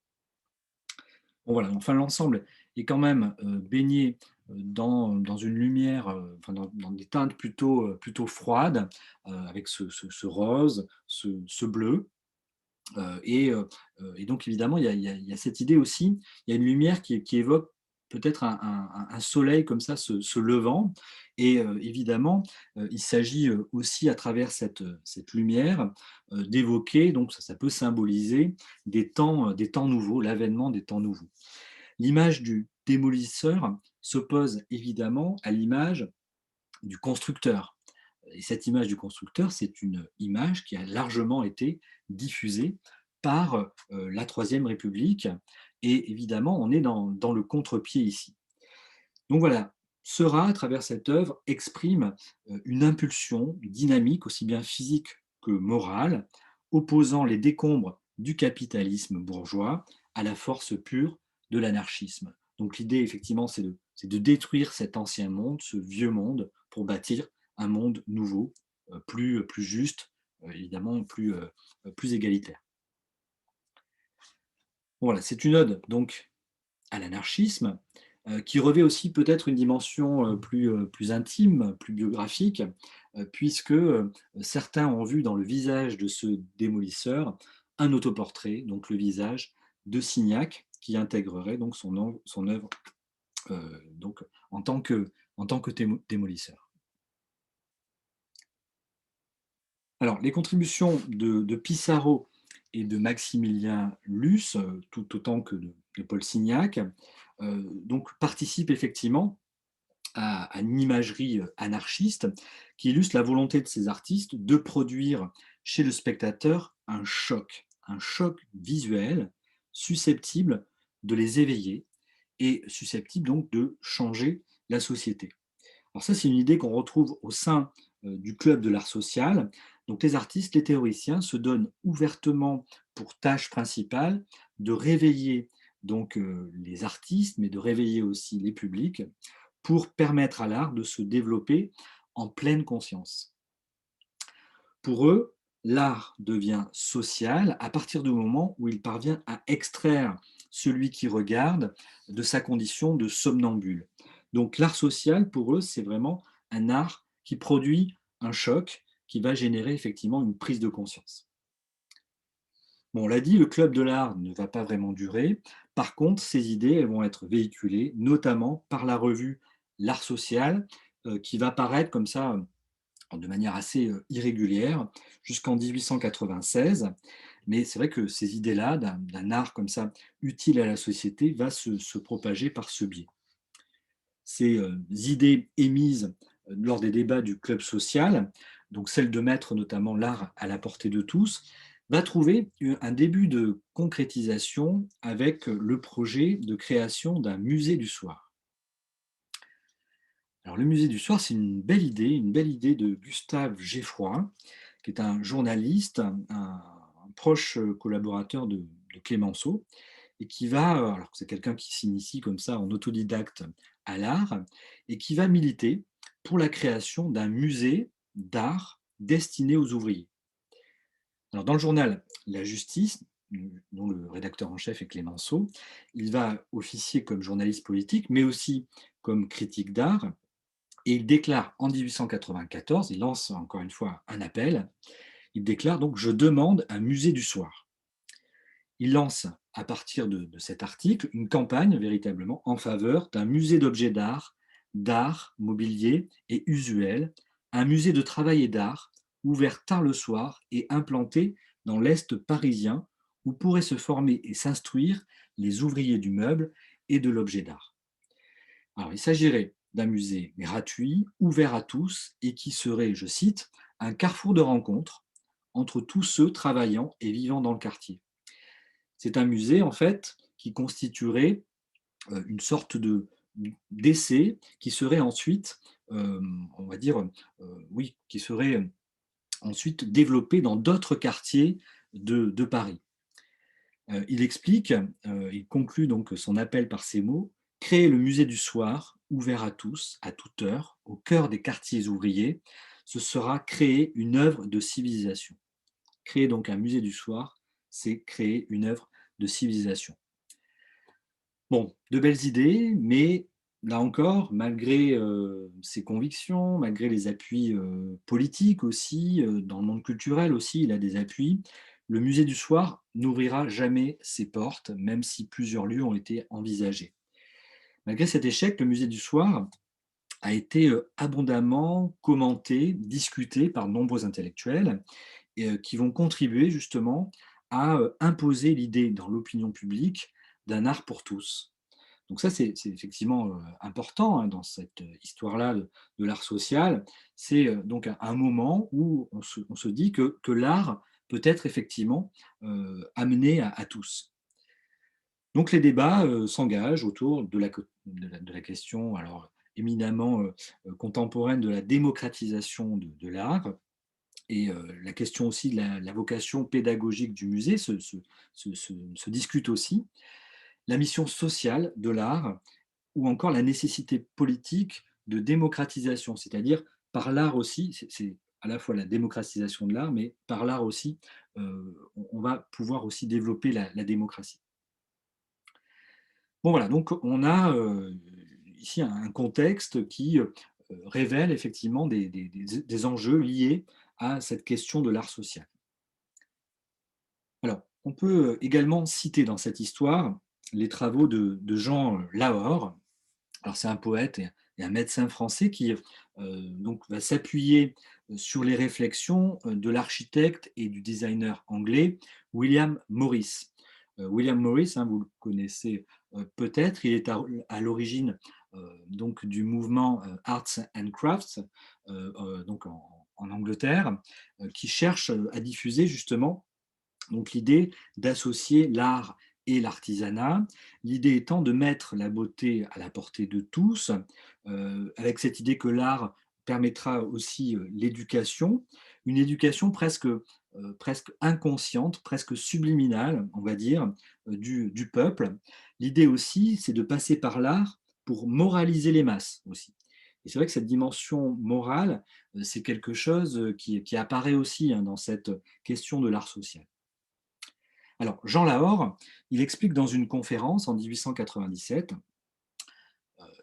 Bon, voilà, enfin l'ensemble est quand même baigné dans une lumière, enfin dans des teintes plutôt froides, avec ce rose, ce bleu. Et donc évidemment, il y a cette idée aussi, il y a une lumière qui évoque peut-être un soleil comme ça se levant. Et évidemment, il s'agit aussi à travers cette lumière d'évoquer, donc ça peut symboliser des temps nouveaux, l'avènement des temps nouveaux. L'image du démolisseur s'oppose évidemment à l'image du constructeur. Et cette image du constructeur, c'est une image qui a largement été diffusée par la Troisième République. Et évidemment, on est dans le contre-pied ici. Donc voilà, Seurat, à travers cette œuvre, exprime une impulsion dynamique, aussi bien physique que morale, opposant les décombres du capitalisme bourgeois à la force pure de l'anarchisme. Donc l'idée, effectivement, c'est de détruire cet ancien monde, ce vieux monde, pour bâtir un monde nouveau, plus juste, évidemment plus égalitaire. Voilà, c'est une ode donc à l'anarchisme, qui revêt aussi peut-être une dimension plus intime, plus biographique, puisque certains ont vu dans le visage de ce démolisseur un autoportrait, donc le visage de Signac, qui intégrerait donc son œuvre donc en tant que démolisseur. Alors, les contributions de Pissarro et de Maximilien Luce, tout autant que de Paul Signac, donc participent effectivement à une imagerie anarchiste qui illustre la volonté de ces artistes de produire chez le spectateur un choc visuel susceptible de les éveiller et susceptible donc de changer la société. Alors ça, c'est une idée qu'on retrouve au sein du club de l'art social. Donc les artistes, les théoriciens se donnent ouvertement pour tâche principale de réveiller donc les artistes, mais de réveiller aussi les publics pour permettre à l'art de se développer en pleine conscience. Pour eux, l'art devient social à partir du moment où il parvient à extraire celui qui regarde de sa condition de somnambule. Donc l'art social, pour eux, c'est vraiment un art qui produit un choc qui va générer effectivement une prise de conscience. Bon, on l'a dit, le club de l'art ne va pas vraiment durer. Par contre, ces idées elles vont être véhiculées, notamment par la revue L'Art social, qui va paraître comme ça de manière assez irrégulière jusqu'en 1896. Mais c'est vrai que ces idées-là, d'un art comme ça utile à la société, va se propager par ce biais. Ces idées émises lors des débats du club social, donc celle de mettre notamment l'art à la portée de tous, va trouver un début de concrétisation avec le projet de création d'un musée du soir. Alors le musée du soir, c'est une belle idée de Gustave Geffroy, qui est un journaliste, un proche collaborateur de Clémenceau, et qui va, alors c'est quelqu'un qui s'initie comme ça en autodidacte à l'art, et qui va militer pour la création d'un musée d'art destiné aux ouvriers. Alors dans le journal La Justice, dont le rédacteur en chef est Clémenceau, il va officier comme journaliste politique, mais aussi comme critique d'art, et il déclare en 1894, il lance encore une fois un appel, il déclare donc: «Je demande un musée du soir». Il lance à partir de cet article une campagne véritablement en faveur d'un musée d'objets d'art, mobilier et usuel, un musée de travail et d'art ouvert tard le soir et implanté dans l'Est parisien où pourraient se former et s'instruire les ouvriers du meuble et de l'objet d'art. Alors, il s'agirait d'un musée gratuit, ouvert à tous et qui serait, je cite, un carrefour de rencontre entre tous ceux travaillant et vivant dans le quartier. C'est un musée, en fait, qui constituerait une sorte d'essai qui serait ensuite, on va dire, oui, qui serait ensuite développé dans d'autres quartiers de Paris. Il explique, il conclut donc son appel par ces mots: «Créer le musée du soir, ouvert à tous, à toute heure, au cœur des quartiers ouvriers, ce sera créer une œuvre de civilisation». Créer donc un musée du soir, c'est créer une œuvre de civilisation. Bon, de belles idées, mais là encore, malgré, ses convictions, malgré les appuis, politiques aussi, dans le monde culturel aussi, il a des appuis. Le musée du soir n'ouvrira jamais ses portes, même si plusieurs lieux ont été envisagés. Malgré cet échec, le musée du soir a été, abondamment commenté, discuté par de nombreux intellectuels et qui vont contribuer justement à, imposer l'idée dans l'opinion publique d'un art pour tous. Donc ça, c'est effectivement, important, hein, dans cette histoire-là de l'art social. C'est, donc un moment où on se dit que l'art peut être effectivement, amené à tous. Donc les débats, s'engagent autour de la question alors éminemment, contemporaine de la démocratisation de l'art et la question aussi de la vocation pédagogique du musée se discute aussi. La mission sociale de l'art ou encore la nécessité politique de démocratisation, c'est-à-dire par l'art aussi, c'est à la fois la démocratisation de l'art, mais par l'art aussi, on va pouvoir aussi développer la démocratie. Bon voilà, donc on a ici un contexte qui révèle effectivement des enjeux liés à cette question de l'art social. Alors, on peut également citer dans cette histoire les travaux de Jean Lahore. Alors c'est un poète et un médecin français qui donc va s'appuyer sur les réflexions de l'architecte et du designer anglais William Morris. William Morris, hein, vous le connaissez peut-être, il est à l'origine donc du mouvement Arts and Crafts, donc en Angleterre, qui cherche à diffuser justement donc l'idée d'associer l'art et l'artisanat, l'idée étant de mettre la beauté à la portée de tous, avec cette idée que l'art permettra aussi l'éducation, une éducation presque inconsciente, presque subliminale, on va dire, du peuple. L'idée aussi, c'est de passer par l'art pour moraliser les masses aussi. Et c'est vrai que cette dimension morale, c'est quelque chose qui apparaît aussi hein, dans cette question de l'art social. Alors, Jean Lahore, il explique dans une conférence en 1897,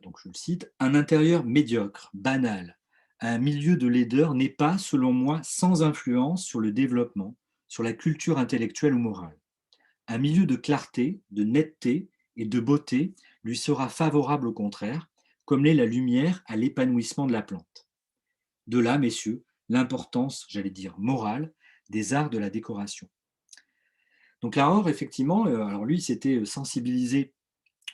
donc je le cite, un intérieur médiocre, banal, un milieu de laideur n'est pas, selon moi, sans influence sur le développement, sur la culture intellectuelle ou morale. Un milieu de clarté, de netteté et de beauté lui sera favorable au contraire, comme l'est la lumière à l'épanouissement de la plante. De là, messieurs, l'importance, j'allais dire morale, des arts de la décoration. Donc Lahore, effectivement, alors lui, il s'était sensibilisé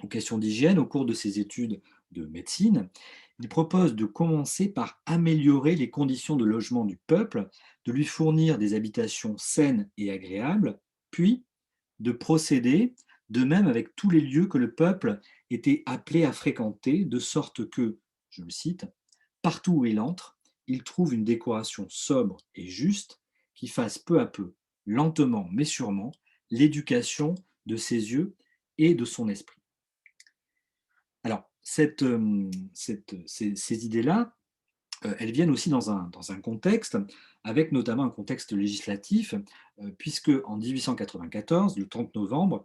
aux questions d'hygiène au cours de ses études de médecine Il propose de commencer par améliorer les conditions de logement du peuple, de lui fournir des habitations saines et agréables, puis de procéder de même avec tous les lieux que le peuple était appelé à fréquenter, de sorte que, je le cite, partout où il entre, il trouve une décoration sobre et juste qui fasse peu à peu, lentement mais sûrement, l'éducation de ses yeux et de son esprit. Alors, ces idées-là, elles viennent aussi dans un contexte, avec notamment un contexte législatif, puisque en 1894, le 30 novembre,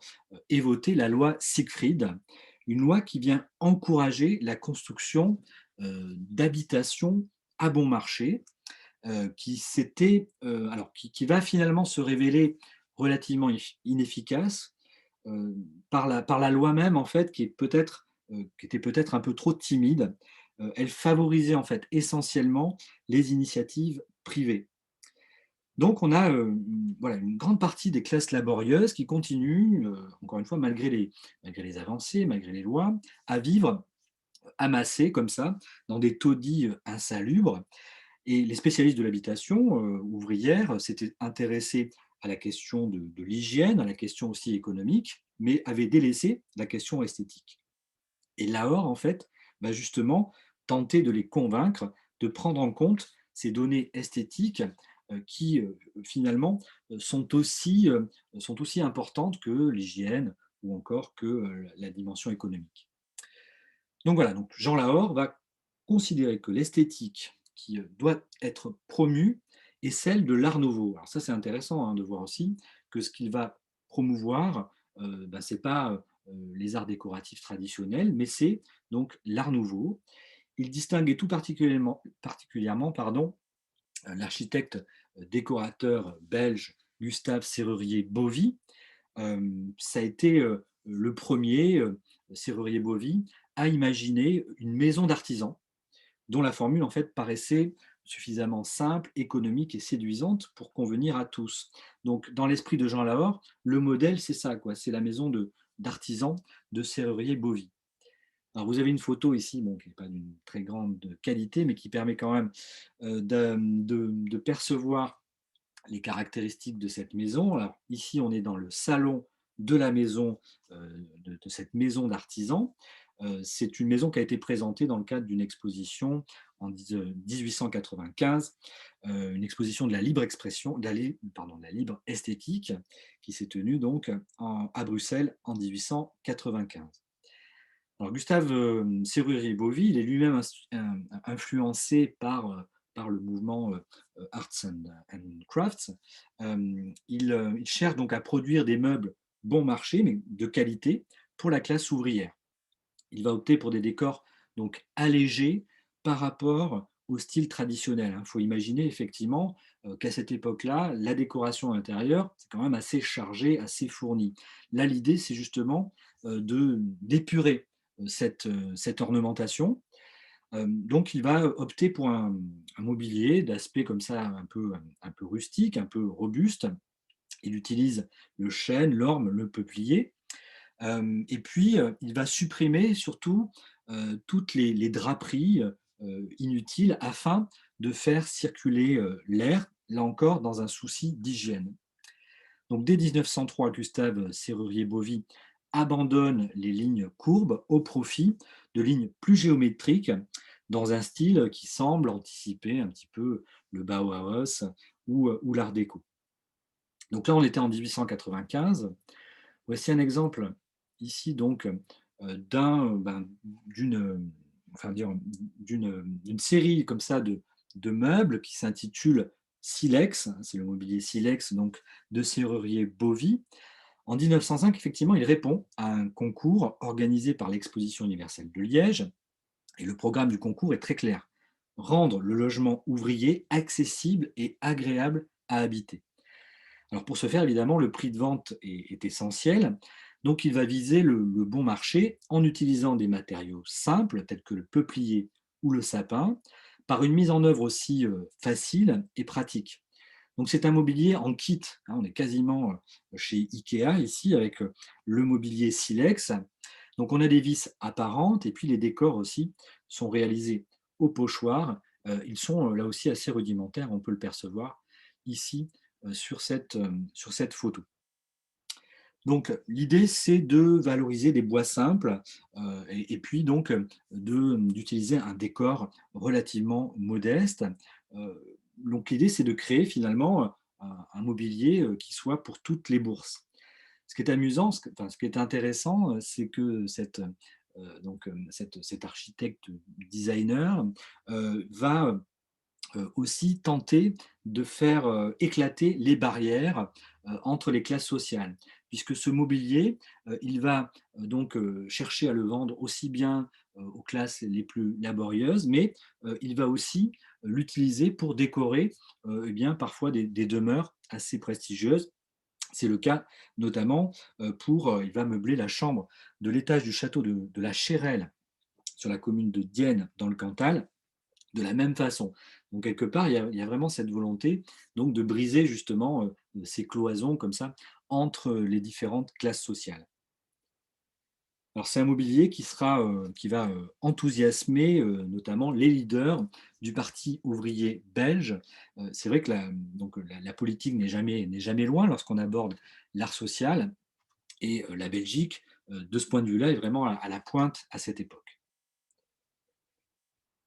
est votée la loi Siegfried, une loi qui vient encourager la construction d'habitations à bon marché, qui va finalement se révéler relativement inefficace par la loi même, en fait, qui était peut-être un peu trop timide. Elle favorisait en fait essentiellement les initiatives privées. Donc on a voilà, une grande partie des classes laborieuses qui continuent, encore une fois, malgré les avancées, malgré les lois, à vivre amassées comme ça, dans des taudis insalubres. Et les spécialistes de l'habitation ouvrière s'étaient intéressés à la question de l'hygiène, à la question aussi économique, mais avaient délaissé la question esthétique. Et Lahore, en fait, va justement tenter de les convaincre de prendre en compte ces données esthétiques qui, finalement, sont aussi importantes que l'hygiène ou encore que la dimension économique. Donc voilà, donc Jean Lahore va considérer que l'esthétique qui doit être promue est celle de l'Art Nouveau. Alors ça, c'est intéressant hein, de voir aussi que ce qu'il va promouvoir, ce n'est pas les arts décoratifs traditionnels, mais c'est donc l'Art Nouveau. Il distinguait tout particulièrement l'architecte décorateur belge Gustave Serrurier-Bovy. Ça a été le premier, Serrurier-Bovy, à imaginer une maison d'artisan dont la formule en fait paraissait suffisamment simple, économique et séduisante pour convenir à tous. Donc dans l'esprit de Jean Lahore, le modèle c'est ça, quoi, c'est la maison d'artisan de Serrurier-Bovy. Alors vous avez une photo ici, bon, qui n'est pas d'une très grande qualité, mais qui permet quand même de percevoir les caractéristiques de cette maison. Alors, ici, on est dans le salon de la maison, de cette maison d'artisan. C'est une maison qui a été présentée dans le cadre d'une exposition en 1895, une exposition de la libre expression, de la libre esthétique, qui s'est tenue donc à Bruxelles en 1895. Alors, Gustave Serrurier-Bovy, il est lui-même influencé par le mouvement Arts and Crafts. Il cherche donc à produire des meubles bon marché, mais de qualité, pour la classe ouvrière. Il va opter pour des décors donc allégés par rapport au style traditionnel. Il faut imaginer effectivement qu'à cette époque-là, la décoration intérieure, c'est quand même assez chargé, assez fourni. Là, l'idée, c'est justement d'épurer cette ornementation. Donc, il va opter pour un mobilier d'aspect comme ça un peu rustique, un peu robuste. Il utilise le chêne, l'orme, le peuplier. Et puis, il va supprimer surtout toutes les draperies inutiles afin de faire circuler l'air, là encore dans un souci d'hygiène. Donc dès 1903, Gustave Serrurier-Bovy abandonne les lignes courbes au profit de lignes plus géométriques dans un style qui semble anticiper un petit peu le Bauhaus ou l'Art déco. Donc là, on était en 1895. Voici un exemple ici donc d'une enfin, d'une série comme ça de meubles qui s'intitule Silex, c'est le mobilier Silex donc de Serrurier Bovy. En 1905, effectivement, il répond à un concours organisé par l'Exposition universelle de Liège et le programme du concours est très clair: rendre le logement ouvrier accessible et agréable à habiter. Alors pour ce faire, évidemment, le prix de vente est essentiel. Donc il va viser le bon marché en utilisant des matériaux simples tels que le peuplier ou le sapin, par une mise en œuvre aussi facile et pratique. Donc c'est un mobilier en kit, hein, on est quasiment chez Ikea ici avec le mobilier Silex. Donc on a des vis apparentes et puis les décors aussi sont réalisés au pochoir. Ils sont là aussi assez rudimentaires, on peut le percevoir ici sur cette photo. Donc l'idée, c'est de valoriser des bois simples et puis donc d'utiliser un décor relativement modeste. Donc l'idée, c'est de créer finalement un mobilier qui soit pour toutes les bourses. Ce qui est amusant, ce qui est intéressant, c'est que cet architecte designer va aussi tenter de faire éclater les barrières entre les classes sociales, puisque ce mobilier, il va donc chercher à le vendre aussi bien aux classes les plus laborieuses, mais il va aussi l'utiliser pour décorer eh bien, parfois des demeures assez prestigieuses. C'est le cas notamment il va meubler la chambre de l'étage du château de la Chérelle sur la commune de Dienne dans le Cantal, de la même façon. Donc quelque part, il y a vraiment cette volonté donc de briser justement ces cloisons comme ça entre les différentes classes sociales. Alors c'est un mobilier qui va enthousiasmer notamment les leaders du parti ouvrier belge. C'est vrai que la politique n'est jamais loin lorsqu'on aborde l'art social et la Belgique, de ce point de vue-là, est vraiment à la pointe à cette époque.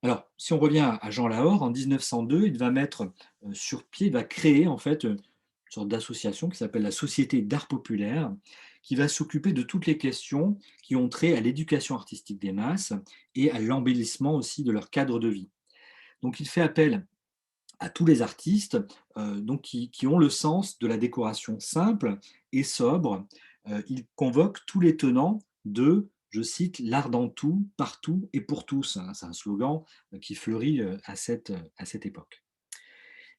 Alors, si on revient à Jean Lahore, en 1902, il va mettre sur pied, il va créer en fait une sorte d'association qui s'appelle la Société d'art populaire, qui va s'occuper de toutes les questions qui ont trait à l'éducation artistique des masses et à l'embellissement aussi de leur cadre de vie. Donc, il fait appel à tous les artistes qui ont le sens de la décoration simple et sobre. Il convoque tous les tenants de, je cite, l'art dans tout, partout et pour tous, hein. C'est un slogan qui fleurit à cette époque.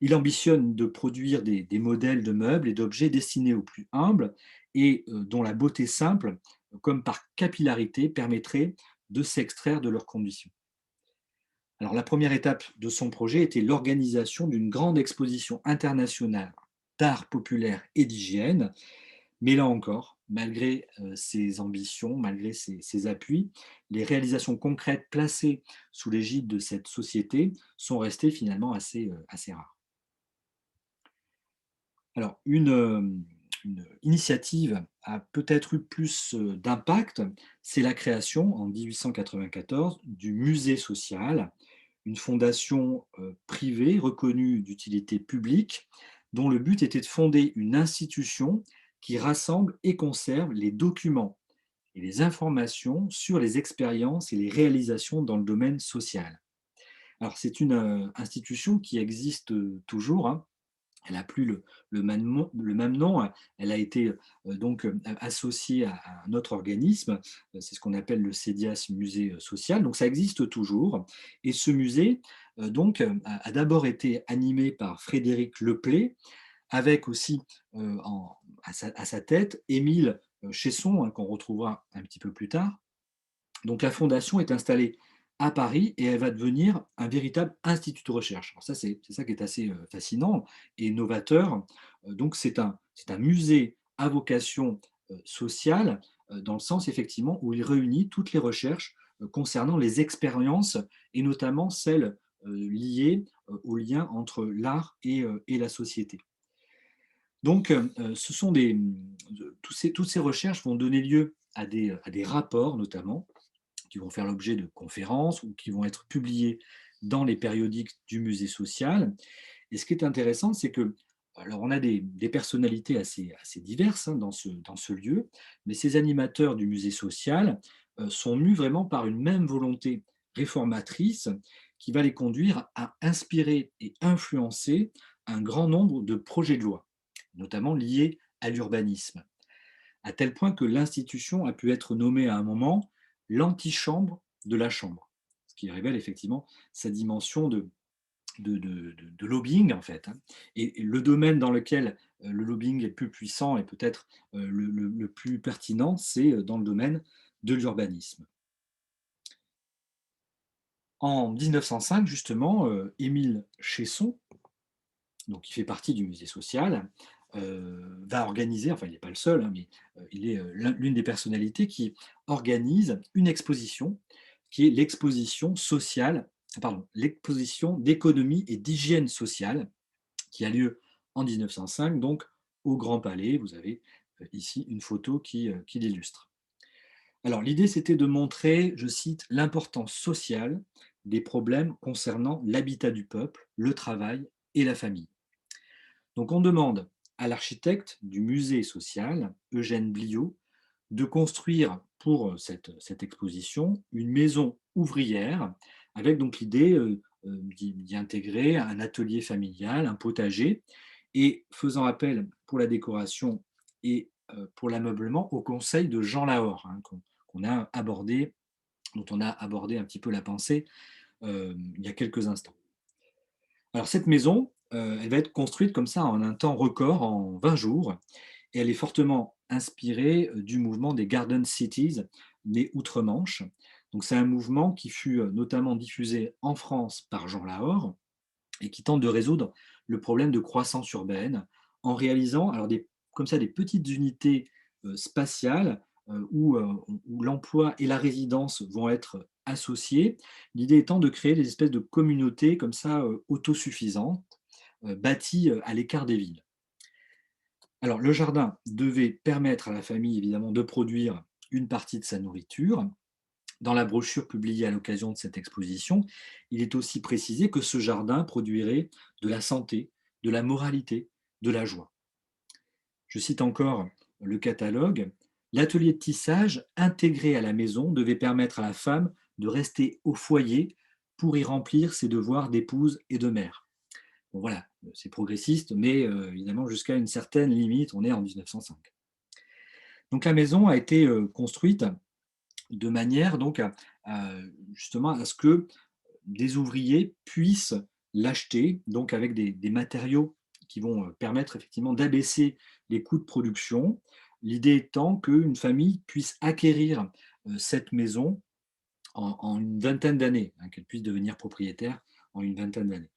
Il ambitionne de produire des modèles de meubles et d'objets destinés aux plus humbles et dont la beauté simple, comme par capillarité, permettrait de s'extraire de leurs conditions. Alors, la première étape de son projet était l'organisation d'une grande exposition internationale d'art populaire et d'hygiène. Mais là encore, malgré ses ambitions, malgré ses appuis, les réalisations concrètes placées sous l'égide de cette société sont restées finalement assez rares. Alors, une initiative a peut-être eu plus d'impact, c'est la création en 1894 du Musée social, une fondation privée reconnue d'utilité publique, dont le but était de fonder une institution qui rassemble et conserve les documents et les informations sur les expériences et les réalisations dans le domaine social. Alors, c'est une institution qui existe toujours, hein. Elle n'a plus le même nom, hein. Elle a été associée à un autre organisme, c'est ce qu'on appelle le CEDIAS Musée social, donc ça existe toujours. Et ce musée a d'abord été animé par Frédéric Leplay, avec aussi à sa tête Émile Chesson, hein, qu'on retrouvera un petit peu plus tard. Donc la fondation est installée à Paris et elle va devenir un véritable institut de recherche. Alors ça, c'est ça qui est assez fascinant et novateur. Donc c'est un musée à vocation sociale, dans le sens effectivement où il réunit toutes les recherches concernant les expériences et notamment celles liées au lien entre l'art et la société. Donc, toutes ces recherches vont donner lieu à des rapports notamment, qui vont faire l'objet de conférences ou qui vont être publiés dans les périodiques du musée social. Et ce qui est intéressant, c'est que, alors on a des personnalités assez diverses hein, dans ce lieu, mais ces animateurs du musée social sont mus vraiment par une même volonté réformatrice qui va les conduire à inspirer et influencer un grand nombre de projets de loi, notamment liés à l'urbanisme, à tel point que l'institution a pu être nommée à un moment l'antichambre de la chambre, ce qui révèle effectivement sa dimension de lobbying en fait, hein. Et le domaine dans lequel le lobbying est le plus puissant et peut-être le plus pertinent, c'est dans le domaine de l'urbanisme. En 1905, justement, Émile Chesson, donc qui fait partie du musée social, va organiser, enfin il n'est pas le seul, hein, mais il est l'une des personnalités qui organise une exposition, qui est l'exposition sociale, pardon, l'exposition d'économie et d'hygiène sociale, qui a lieu en 1905, donc au Grand Palais. Vous avez ici une photo qui l'illustre. Alors l'idée, c'était de montrer, je cite, l'importance sociale des problèmes concernant l'habitat du peuple, le travail et la famille. Donc on demande à l'architecte du musée social, Eugène Bliot, de construire pour cette exposition une maison ouvrière avec donc l'idée d'y intégrer un atelier familial, un potager, et faisant appel pour la décoration et pour l'ameublement au conseil de Jean Lahore, hein, qu'on a abordé, dont on a abordé un petit peu la pensée il y a quelques instants. Alors cette maison, elle va être construite comme ça en un temps record, en 20 jours, et elle est fortement inspirée du mouvement des Garden Cities né outre-Manche. Donc c'est un mouvement qui fut notamment diffusé en France par Jean Lahore et qui tente de résoudre le problème de croissance urbaine en réalisant alors comme ça des petites unités spatiales où l'emploi et la résidence vont être associés. L'idée étant de créer des espèces de communautés comme ça autosuffisantes, bâties à l'écart des villes. Alors le jardin devait permettre à la famille évidemment de produire une partie de sa nourriture. Dans la brochure publiée à l'occasion de cette exposition, il est aussi précisé que ce jardin produirait de la santé, de la moralité, de la joie. Je cite encore le catalogue. L'atelier de tissage intégré à la maison devait permettre à la femme de rester au foyer pour y remplir ses devoirs d'épouse et de mère. Bon, voilà, c'est progressiste, mais évidemment jusqu'à une certaine limite, on est en 1905. Donc la maison a été construite de manière donc justement à ce que des ouvriers puissent l'acheter, donc avec des matériaux qui vont permettre effectivement d'abaisser les coûts de production. L'idée étant qu'une famille puisse acquérir cette maison en une vingtaine d'années, hein, qu'elle puisse devenir propriétaire en une vingtaine d'années.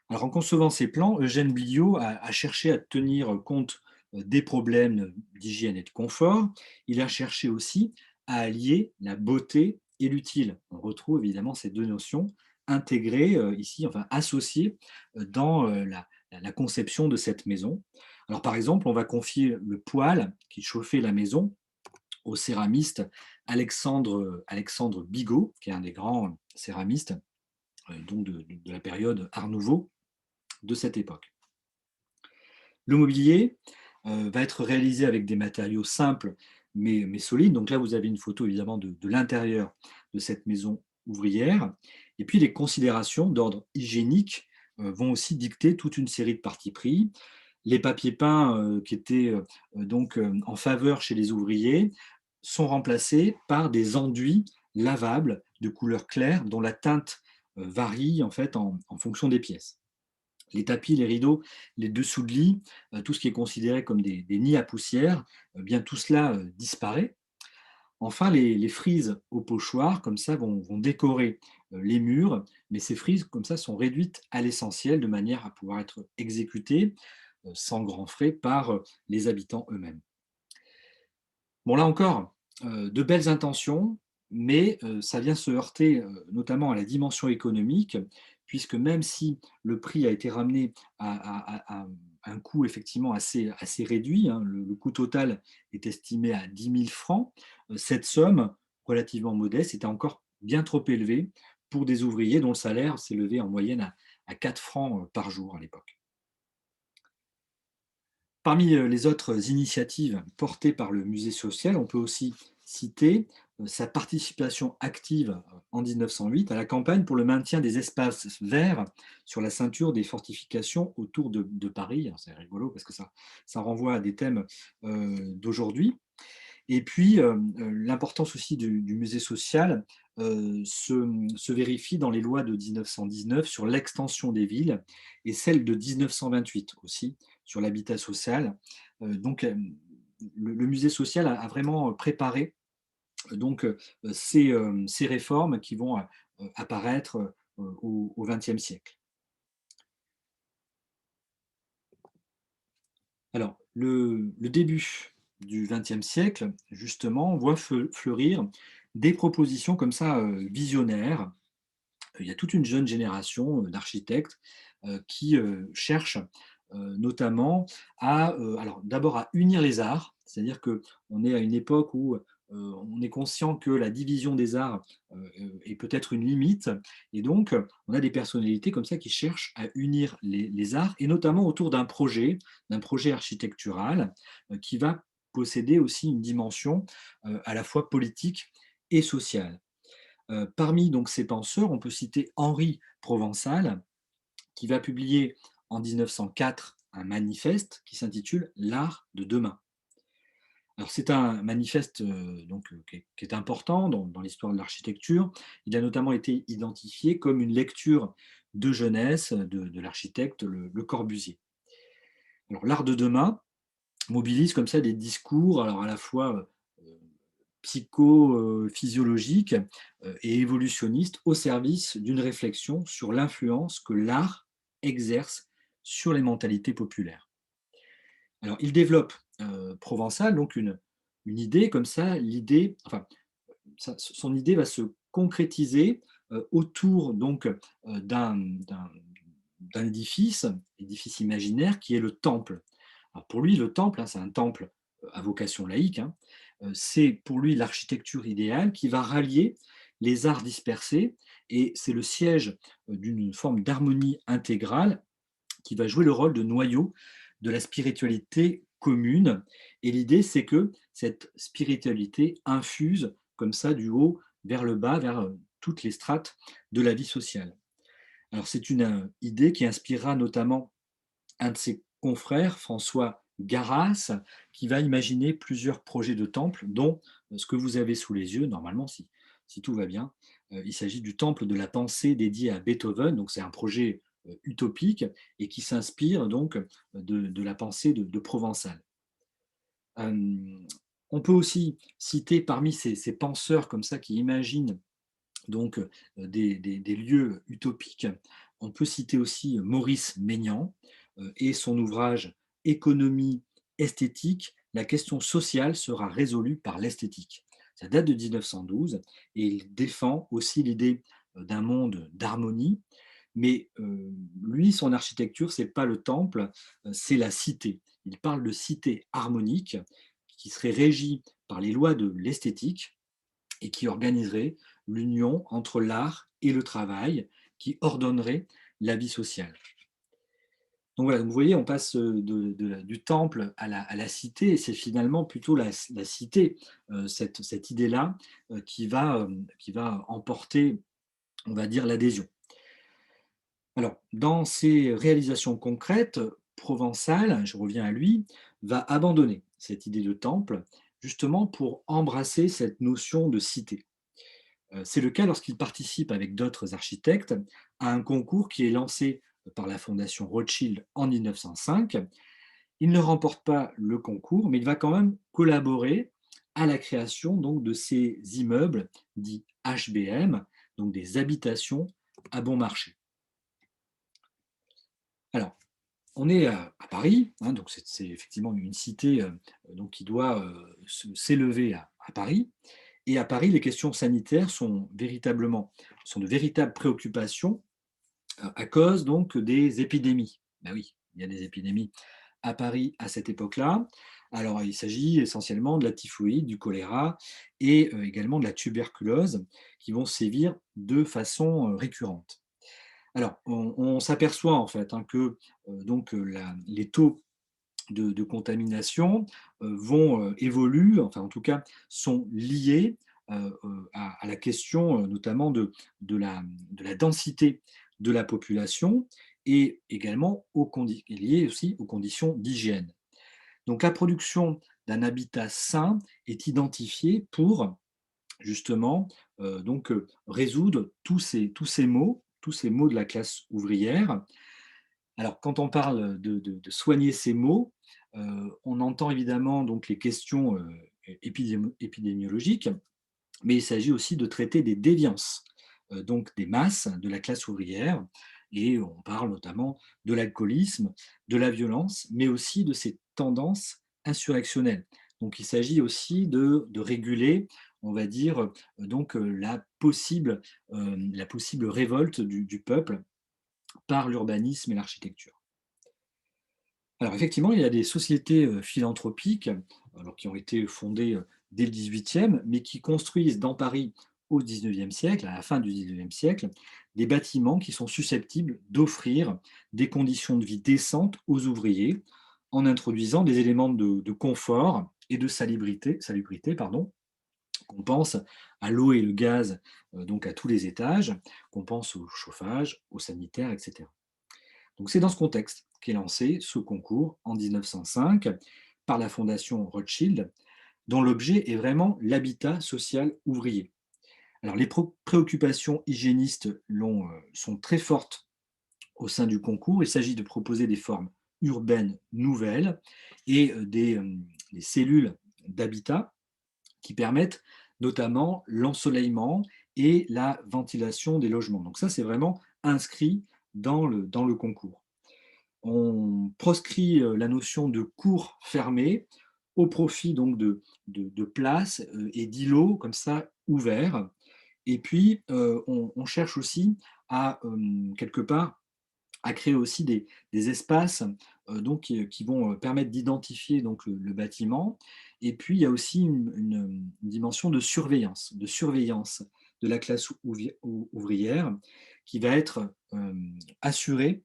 Alors, en concevant ces plans, Eugène Bliot a cherché à tenir compte des problèmes d'hygiène et de confort. Il a cherché aussi à allier la beauté et l'utile. On retrouve évidemment ces deux notions intégrées ici, enfin associées dans la conception de cette maison. Alors, par exemple, on va confier le poêle qui chauffait la maison au céramiste Alexandre Bigot, qui est un des grands céramistes donc de la période Art Nouveau de cette époque. Le mobilier va être réalisé avec des matériaux simples mais solides. Donc là, vous avez une photo évidemment de l'intérieur de cette maison ouvrière. Et puis les considérations d'ordre hygiénique vont aussi dicter toute une série de partis pris. Les papiers peints qui étaient donc en faveur chez les ouvriers sont remplacés par des enduits lavables de couleur claire dont la teinte varie en fait en fonction des pièces. Les tapis, les rideaux, les dessous de lit, tout ce qui est considéré comme des nids à poussière, bien tout cela disparaît. Enfin, les frises au pochoir, comme ça, vont décorer les murs, mais ces frises, comme ça, sont réduites à l'essentiel de manière à pouvoir être exécutées sans grand frais par les habitants eux-mêmes. Bon, là encore, de belles intentions, mais ça vient se heurter notamment à la dimension économique, puisque même si le prix a été ramené à un coût effectivement assez réduit, hein, le coût total est estimé à 10 000 francs, cette somme relativement modeste était encore bien trop élevée pour des ouvriers dont le salaire s'élevait en moyenne à 4 francs par jour à l'époque. Parmi les autres initiatives portées par le musée social, on peut aussi citer sa participation active en 1908 à la campagne pour le maintien des espaces verts sur la ceinture des fortifications autour de Paris. C'est rigolo parce que ça renvoie à des thèmes d'aujourd'hui. Et puis, l'importance aussi du musée social se vérifie dans les lois de 1919 sur l'extension des villes et celle de 1928 aussi sur l'habitat social. Donc, le musée social a vraiment préparé donc ces réformes qui vont apparaître au XXe siècle. Alors, le début du XXe siècle, justement, voit fleurir des propositions comme ça, visionnaires. Il y a toute une jeune génération, d'architectes, qui, cherchent, notamment à, alors d'abord à unir les arts. C'est-à-dire qu'on est à une époque où, on est conscient que la division des arts, est peut-être une limite et donc, on a des personnalités comme ça qui cherchent à unir les arts et notamment autour d'un projet architectural, qui va posséder aussi une dimension, à la fois politique et sociale. Parmi donc ces penseurs, on peut citer Henri Provençal, qui va publier en 1904 un manifeste qui s'intitule L'art de demain. Alors c'est un manifeste qui est important dans l'histoire de l'architecture. Il a notamment été identifié comme une lecture de jeunesse de l'architecte Le Corbusier. Alors l'art de demain mobilise comme ça des discours alors à la fois psychophysiologique et évolutionniste au service d'une réflexion sur l'influence que l'art exerce sur les mentalités populaires. Alors, il développe, Provençal, donc une idée comme ça, l'idée, enfin, son idée va se concrétiser autour donc d'un édifice imaginaire qui est le temple. Alors pour lui, le temple, hein, c'est un temple à vocation laïque, hein, c'est pour lui l'architecture idéale qui va rallier les arts dispersés et c'est le siège d'une forme d'harmonie intégrale qui va jouer le rôle de noyau de la spiritualité commune. Et l'idée, c'est que cette spiritualité infuse comme ça du haut vers le bas, vers toutes les strates de la vie sociale. Alors c'est une idée qui inspirera notamment un de ses confrères, François Garras, qui va imaginer plusieurs projets de temple, dont ce que vous avez sous les yeux, normalement, si tout va bien. Il s'agit du temple de la pensée dédié à Beethoven, donc c'est un projet utopique et qui s'inspire donc de la pensée de Provençal. Euh, on peut aussi citer parmi ces penseurs comme ça qui imaginent donc des lieux utopiques. On peut citer aussi Maurice Maignan et son ouvrage Économie esthétique, la question sociale sera résolue par l'esthétique. Ça date de 1912 et il défend aussi l'idée d'un monde d'harmonie. Mais lui, son architecture, c'est pas le temple, c'est la cité. Il parle de cité harmonique qui serait régie par les lois de l'esthétique et qui organiserait l'union entre l'art et le travail, qui ordonnerait la vie sociale. Donc voilà, donc vous voyez, on passe du temple à la cité, et c'est finalement plutôt la cité, cette idée-là, qui va emporter, on va dire, l'adhésion. Alors, dans ses réalisations concrètes, Provençal, je reviens à lui, va abandonner cette idée de temple, justement pour embrasser cette notion de cité. C'est le cas lorsqu'il participe avec d'autres architectes à un concours qui est lancé par la Fondation Rothschild en 1905. Il ne remporte pas le concours, mais il va quand même collaborer à la création donc, de ces immeubles dits HBM, donc des habitations à bon marché. Alors, on est à Paris, hein, donc c'est effectivement une cité donc qui doit s'élever à Paris. Et à Paris, les questions sanitaires sont de véritables préoccupations à cause donc des épidémies. Ben oui, il y a des épidémies à Paris à cette époque-là. Alors, il s'agit essentiellement de la typhoïde, du choléra et également de la tuberculose qui vont sévir de façon récurrente. Alors, on s'aperçoit en fait hein, que les taux de contamination évoluent, enfin en tout cas sont liés à la question notamment de la densité de la population et également liés aussi aux conditions d'hygiène. Donc la production d'un habitat sain est identifiée pour justement résoudre tous ces maux de la classe ouvrière. Alors, quand on parle de soigner ces maux, on entend évidemment donc les questions épidémiologiques, mais il s'agit aussi de traiter des déviances, donc des masses de la classe ouvrière, et on parle notamment de l'alcoolisme, de la violence, mais aussi de ces tendances insurrectionnelles. Donc il s'agit aussi de réguler, on va dire, donc la possible révolte du peuple par l'urbanisme et l'architecture. Alors effectivement, il y a des sociétés, philanthropiques, alors qui ont été fondées, dès le 18e, mais qui construisent dans Paris au 19e siècle, à la fin du 19e siècle, des bâtiments qui sont susceptibles d'offrir des conditions de vie décentes aux ouvriers, en introduisant des éléments de confort et de salubrité, pardon. Qu'on pense à l'eau et le gaz, donc à tous les étages, qu'on pense au chauffage, au sanitaire, et cetera. Donc c'est dans ce contexte qu'est lancé ce concours en 1905 par la fondation Rothschild, dont l'objet est vraiment l'habitat social ouvrier. Alors les préoccupations hygiénistes sont très fortes au sein du concours. Il s'agit de proposer des formes urbaines nouvelles et des cellules d'habitat qui permettent notamment l'ensoleillement et la ventilation des logements. Donc ça, c'est vraiment inscrit dans le concours. On proscrit la notion de cours fermés au profit donc de places et d'îlots comme ça ouverts. Et puis, on cherche aussi à, quelque part, à créer aussi des espaces donc, qui vont permettre d'identifier donc, le bâtiment. Et puis, il y a aussi une dimension de surveillance de la classe ouvrière qui va être assurée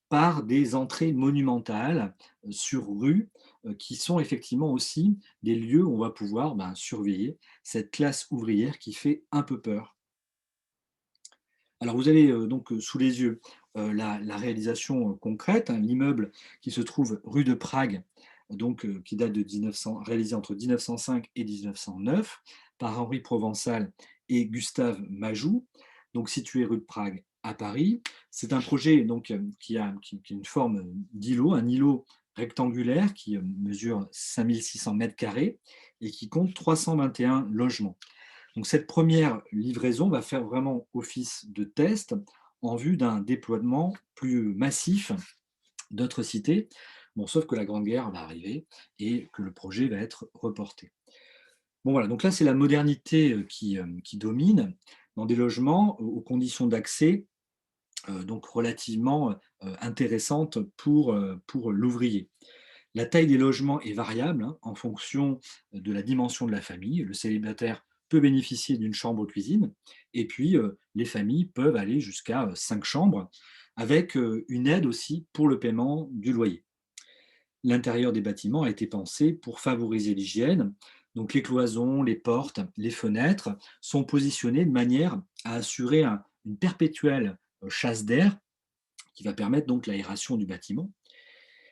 par des entrées monumentales sur rue, qui sont effectivement aussi des lieux où on va pouvoir surveiller cette classe ouvrière qui fait un peu peur. Alors vous avez donc sous les yeux la réalisation concrète, hein, l'immeuble qui se trouve rue de Prague, donc qui date de 1900, réalisé entre 1905 et 1909 par Henri Provençal et Gustave Majou, donc situé rue de Prague à Paris. C'est un projet donc, qui a une forme d'îlot, un îlot rectangulaire qui mesure 5600 mètres carrés et qui compte 321 logements. Donc cette première livraison va faire vraiment office de test en vue d'un déploiement plus massif d'autres cités. Bon, sauf que la Grande Guerre va arriver et que le projet va être reporté. Bon voilà, donc là c'est la modernité qui domine dans des logements aux conditions d'accès donc relativement intéressantes pour l'ouvrier. La taille des logements est variable hein, en fonction de la dimension de la famille. Le célibataire peut bénéficier d'une chambre cuisine et puis les familles peuvent aller jusqu'à 5 chambres avec une aide aussi pour le paiement du loyer. L'intérieur des bâtiments a été pensé pour favoriser l'hygiène. Donc les cloisons, les portes, les fenêtres sont positionnées de manière à assurer une perpétuelle chasse d'air qui va permettre donc l'aération du bâtiment.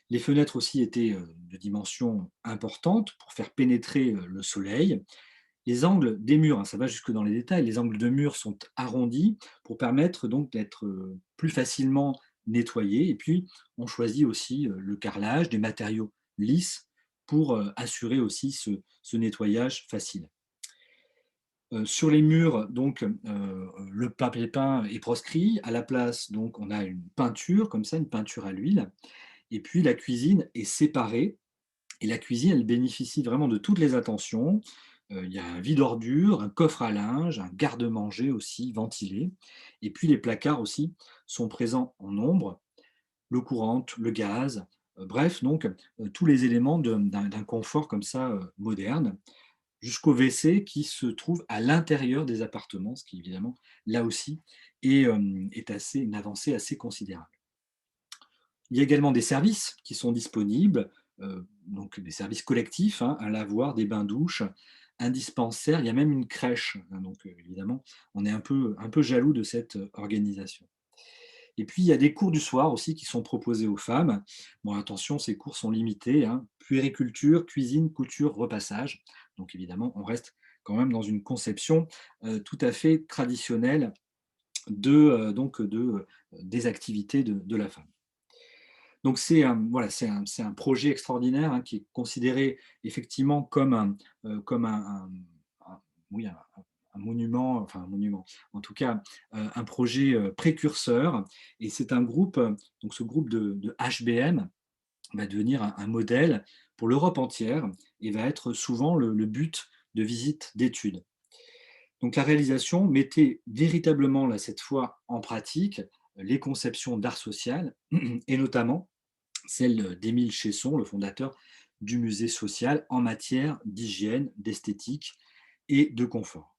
Les fenêtres aussi étaient de dimension importante pour faire pénétrer le soleil. Les angles des murs, hein, ça va jusque dans les détails, les angles de murs sont arrondis pour permettre donc d'être plus facilement nettoyés. Et puis, on choisit aussi le carrelage, des matériaux lisses pour assurer aussi ce nettoyage facile. Sur les murs, donc, le papier peint est proscrit. À la place, donc, on a une peinture, comme ça, une peinture à l'huile. Et puis la cuisine est séparée et la cuisine, elle bénéficie vraiment de toutes les attentions. Il y a un vide-ordures, un coffre à linge, un garde-manger aussi ventilé et puis les placards aussi sont présents en nombre, l'eau courante, le gaz, bref donc tous les éléments d'un confort comme ça, moderne, jusqu'au WC qui se trouve à l'intérieur des appartements, ce qui évidemment là aussi est assez une avancée assez considérable. Il y a également des services qui sont disponibles, donc des services collectifs, hein, un lavoir, des bains-douches, un dispensaire, il y a même une crèche, hein, donc évidemment, on est un peu jaloux de cette organisation. Et puis il y a des cours du soir aussi qui sont proposés aux femmes. Bon attention, ces cours sont limités, hein, puériculture, cuisine, couture, repassage. Donc évidemment, on reste quand même dans une conception, tout à fait traditionnelle des activités de la femme. Donc c'est un voilà, c'est un projet extraordinaire, hein, qui est considéré effectivement comme un oui, un monument, enfin un monument, en tout cas, un projet, précurseur et c'est un groupe, donc ce groupe de HBM va devenir un modèle pour l'Europe entière et va être souvent le but de visites d'études. Donc la réalisation mettait véritablement, là, cette fois en pratique, les conceptions d'art social, et notamment celle d'Émile Chesson, le fondateur du musée social, en matière d'hygiène, d'esthétique et de confort.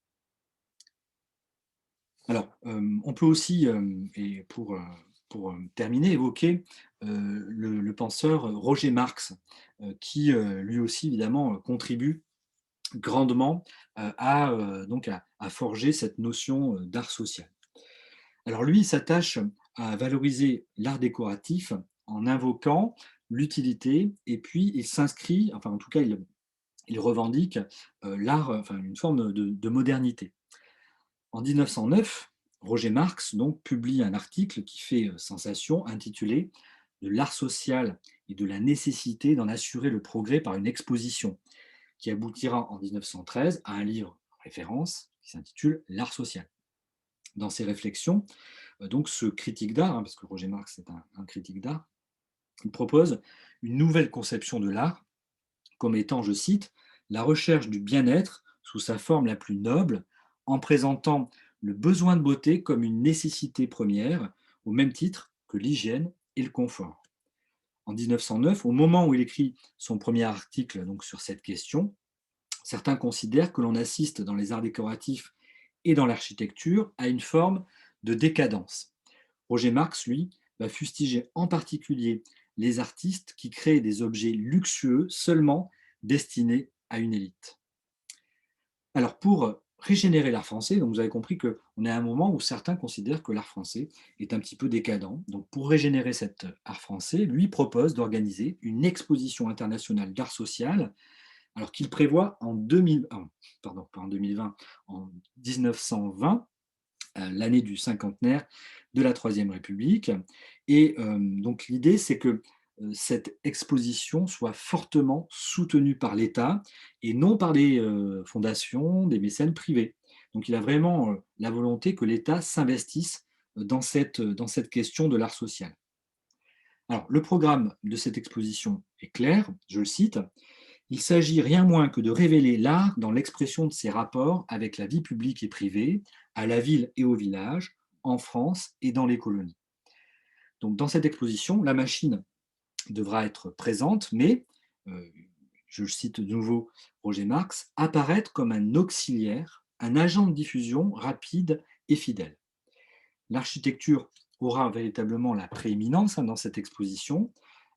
Alors, on peut aussi, et pour terminer, évoquer le penseur Roger Marx, qui lui aussi évidemment contribue grandement donc à forger cette notion d'art social. Alors lui, il s'attache à valoriser l'art décoratif en invoquant l'utilité, et puis il s'inscrit, enfin en tout cas il revendique l'art, enfin une forme de modernité. En 1909, Roger Marx donc publie un article qui fait sensation intitulé De l'art social et de la nécessité d'en assurer le progrès par une exposition, qui aboutira en 1913 à un livre référence qui s'intitule L'art social. Dans ses réflexions, donc ce critique d'art, parce que Roger Marx est un critique d'art, il propose une nouvelle conception de l'art comme étant, je cite, la recherche du bien-être sous sa forme la plus noble, en présentant le besoin de beauté comme une nécessité première, au même titre que l'hygiène et le confort. En 1909, au moment où il écrit son premier article donc, sur cette question, certains considèrent que l'on assiste dans les arts décoratifs et dans l'architecture à une forme de décadence. Roger Marx, lui, va fustiger en particulier les artistes qui créent des objets luxueux seulement destinés à une élite. Alors pour régénérer l'art français, donc vous avez compris qu'on est à un moment où certains considèrent que l'art français est un petit peu décadent. Donc pour régénérer cet art français, lui propose d'organiser une exposition internationale d'art social, alors qu'il prévoit en 2000, pardon, pas en 2020, en 1920, l'année du cinquantenaire de la Troisième République. Et donc l'idée, c'est que cette exposition soit fortement soutenue par l'État et non par des fondations, des mécènes privés. Donc il a vraiment la volonté que l'État s'investisse dans cette question de l'art social. Alors, le programme de cette exposition est clair, je le cite, il s'agit rien moins que de révéler l'art dans l'expression de ses rapports avec la vie publique et privée, à la ville et au village, en France et dans les colonies. Donc, dans cette exposition, la machine devra être présente, mais, euh, je cite de nouveau Roger Marx, apparaître comme un auxiliaire, un agent de diffusion rapide et fidèle. L'architecture aura véritablement la prééminence dans cette exposition,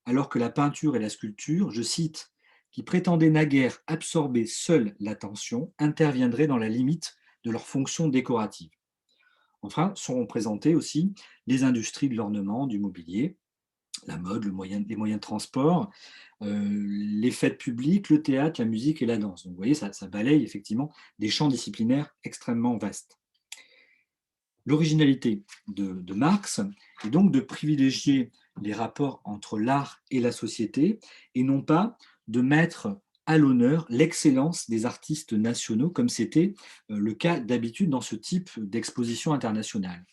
alors que la peinture et la sculpture, je cite, qui prétendaient naguère absorber seule l'attention, interviendraient dans la limite de leur fonction décorative. Enfin, seront présentées aussi les industries de l'ornement, du mobilier, la mode, les moyens de transport, les fêtes publiques, le théâtre, la musique et la danse. Donc vous voyez, ça balaye effectivement des champs disciplinaires extrêmement vastes. L'originalité de Marx est donc de privilégier les rapports entre l'art et la société et non pas de mettre à l'honneur l'excellence des artistes nationaux comme c'était le cas d'habitude dans ce type d'exposition internationale.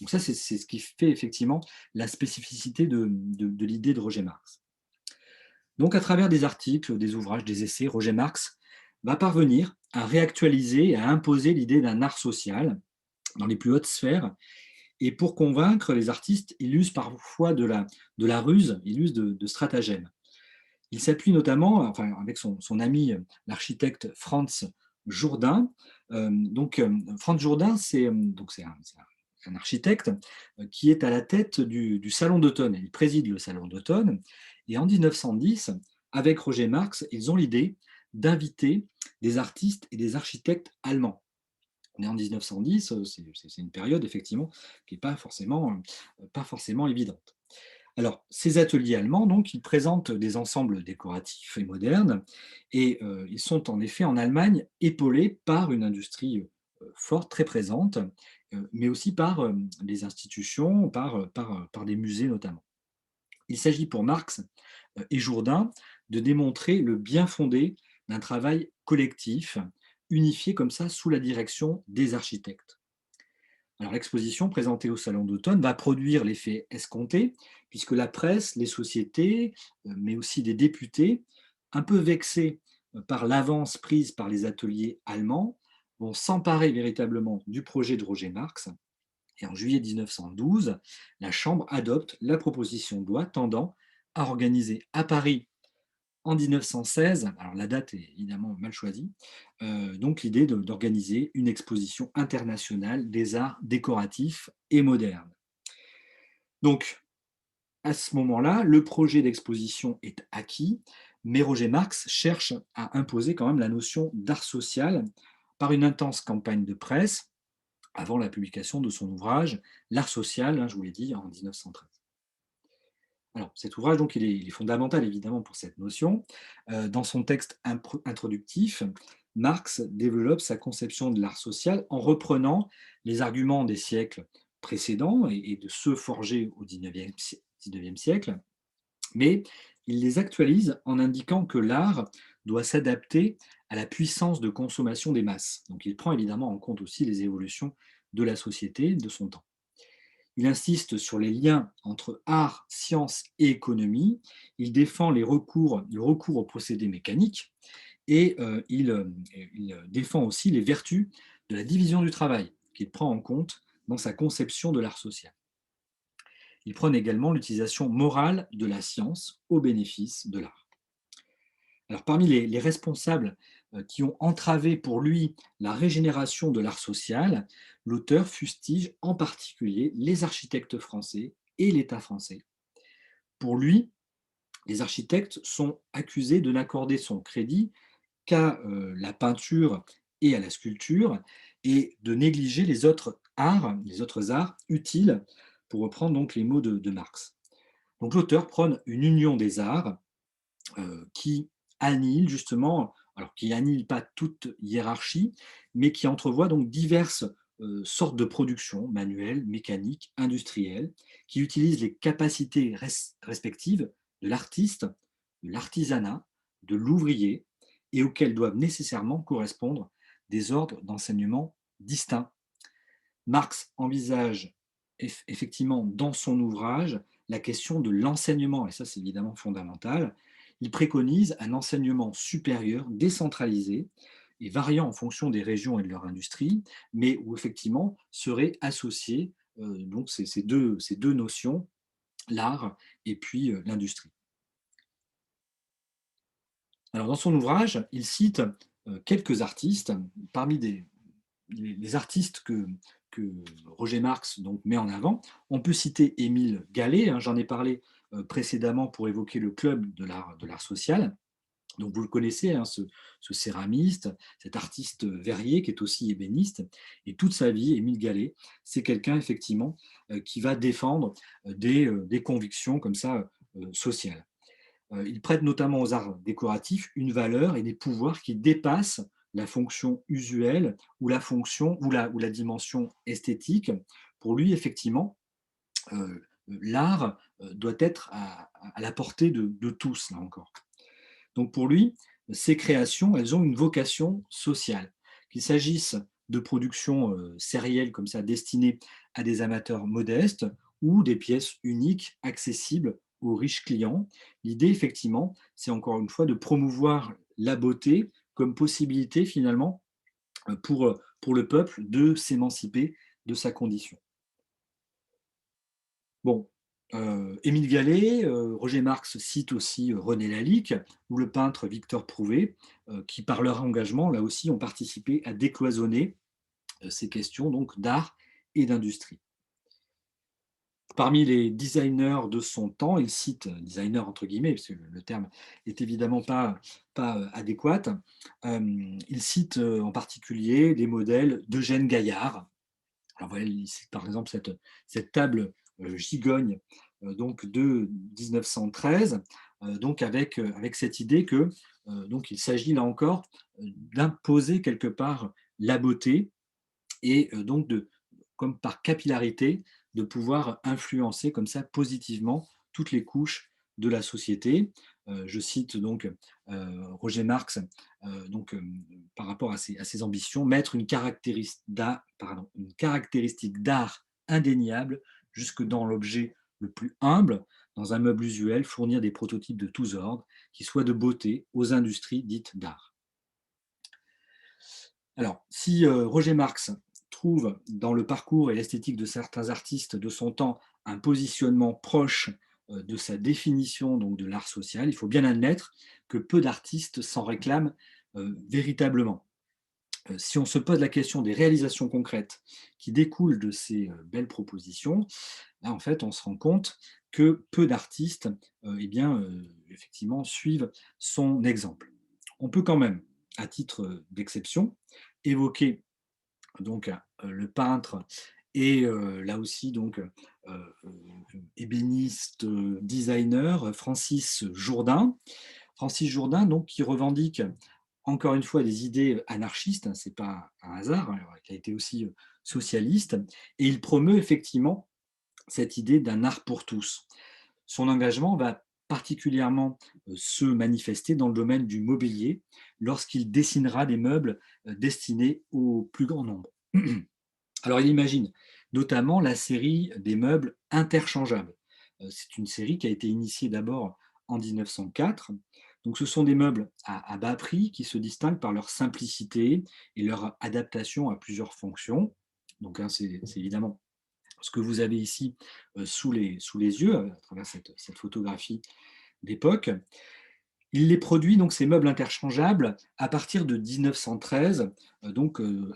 Donc ça, c'est ce qui fait effectivement la spécificité de l'idée de Roger Marx. Donc à travers des articles, des ouvrages, des essais, Roger Marx va parvenir à réactualiser et à imposer l'idée d'un art social dans les plus hautes sphères. Et pour convaincre, les artistes, ils usent parfois de la ruse, ils usent de stratagèmes. Il s'appuie notamment, enfin, avec son ami l'architecte Franz Jourdain. Franz Jourdain, c'est un architecte qui est à la tête du Salon d'automne. Il préside le Salon d'automne. Et en 1910, avec Roger Marx, ils ont l'idée d'inviter des artistes et des architectes allemands. On est en 1910, c'est une période effectivement qui n'est pas forcément évidente. Alors, ces ateliers allemands, donc, ils présentent des ensembles décoratifs et modernes, et ils sont en effet en Allemagne épaulés par une industrie forte, très présente, mais aussi par des institutions, par des musées notamment. Il s'agit pour Marx et Jourdain de démontrer le bien fondé d'un travail collectif, unifié comme ça sous la direction des architectes. Alors l'exposition présentée au Salon d'automne va produire l'effet escompté, puisque la presse, les sociétés, mais aussi des députés, un peu vexés par l'avance prise par les ateliers allemands, vont s'emparer véritablement du projet de Roger Marx. Et en juillet 1912, la Chambre adopte la proposition de loi tendant à organiser à Paris en 1916, alors la date est évidemment mal choisie, donc l'idée d'organiser une exposition internationale des arts décoratifs et modernes. Donc à ce moment-là, le projet d'exposition est acquis, mais Roger Marx cherche à imposer quand même la notion d'art social par une intense campagne de presse avant la publication de son ouvrage L'art social, hein, je vous l'ai dit, en 1913. Alors, cet ouvrage, donc, il est fondamental évidemment pour cette notion. Dans son texte introductif, Marx développe sa conception de l'art social en reprenant les arguments des siècles précédents et de ceux forgés au XIXe siècle, mais il les actualise en indiquant que l'art doit s'adapter à la puissance de consommation des masses. Donc, il prend évidemment en compte aussi les évolutions de la société de son temps. Il insiste sur les liens entre art, science et économie. Il défend le recours aux procédés mécaniques et il défend aussi les vertus de la division du travail qu'il prend en compte dans sa conception de l'art social. Il prône également l'utilisation morale de la science au bénéfice de l'art. Alors, parmi les responsables qui ont entravé pour lui la régénération de l'art social, l'auteur fustige en particulier les architectes français et l'État français. Pour lui, les architectes sont accusés de n'accorder son crédit qu'à la peinture et à la sculpture et de négliger les autres arts utiles, pour reprendre donc les mots de Marx. Donc l'auteur prône une union des arts qui annihile justement, alors qui annihile pas toute hiérarchie, mais qui entrevoit donc diverses sortes de production, manuelles, mécaniques, industrielles, qui utilisent les capacités respectives de l'artiste, de l'artisanat, de l'ouvrier, et auxquelles doivent nécessairement correspondre des ordres d'enseignement distincts. Marx envisage effectivement dans son ouvrage la question de l'enseignement, et ça c'est évidemment fondamental. Il préconise un enseignement supérieur, décentralisé et variant en fonction des régions et de leur industrie, mais où effectivement seraient associées donc ces deux notions, l'art et puis l'industrie. Alors dans son ouvrage, il cite quelques artistes, parmi les artistes que Roger Marx donc, met en avant. On peut citer Émile Gallet, hein, j'en ai parlé précédemment pour évoquer le club de l'art social. Donc vous le connaissez, hein, ce céramiste, cet artiste verrier qui est aussi ébéniste. Et toute sa vie, Émile Gallet, c'est quelqu'un effectivement qui va défendre des convictions comme ça sociales. Il prête notamment aux arts décoratifs une valeur et des pouvoirs qui dépassent la fonction usuelle ou la fonction ou la dimension esthétique. Pour lui, effectivement, l'art doit être à la portée de tous, là encore. Donc pour lui, ces créations, elles ont une vocation sociale. Qu'il s'agisse de productions sérielles comme ça, destinées à des amateurs modestes, ou des pièces uniques, accessibles aux riches clients. L'idée, effectivement, c'est encore une fois de promouvoir la beauté comme possibilité finalement pour le peuple de s'émanciper de sa condition. Bon, Émile Gallet, Roger Marx cite aussi René Lalique ou le peintre Victor Prouvé, qui par leur engagement, là aussi, ont participé à décloisonner ces questions donc d'art et d'industrie. Parmi les designers de son temps, il cite designer entre guillemets, parce que le terme est évidemment pas adéquat. Il cite en particulier des modèles d'Eugène Gaillard. Alors voilà, il cite par exemple cette table gigogne donc de 1913, donc avec cette idée que donc il s'agit là encore d'imposer quelque part la beauté et donc comme par capillarité, de pouvoir influencer comme ça positivement toutes les couches de la société. Je cite donc Roger Marx, par rapport à ses ambitions, mettre une caractéristique d'art indéniable jusque dans l'objet le plus humble, dans un meuble usuel, fournir des prototypes de tous ordres, qui soient de beauté aux industries dites d'art. Alors, si Roger Marx trouve dans le parcours et l'esthétique de certains artistes de son temps un positionnement proche de sa définition donc, de l'art social, il faut bien admettre que peu d'artistes s'en réclament véritablement. Si on se pose la question des réalisations concrètes qui découlent de ces belles propositions, là, en fait, on se rend compte que peu d'artistes, effectivement, suivent son exemple. On peut quand même, à titre d'exception, évoquer donc le peintre et là aussi donc ébéniste, designer Francis Jourdain. Francis Jourdain donc qui revendique encore une fois des idées anarchistes, hein, c'est pas un hasard, hein, il a été aussi socialiste et il promeut effectivement cette idée d'un art pour tous. Son engagement va particulièrement se manifester dans le domaine du mobilier lorsqu'il dessinera des meubles destinés au plus grand nombre. Alors il imagine notamment la série des meubles interchangeables. C'est une série qui a été initiée d'abord en 1904. Donc ce sont des meubles à bas prix qui se distinguent par leur simplicité et leur adaptation à plusieurs fonctions. Donc hein, c'est évidemment ce que vous avez ici sous les yeux à travers cette photographie d'époque. Il les produit, donc ces meubles interchangeables, à partir de 1913,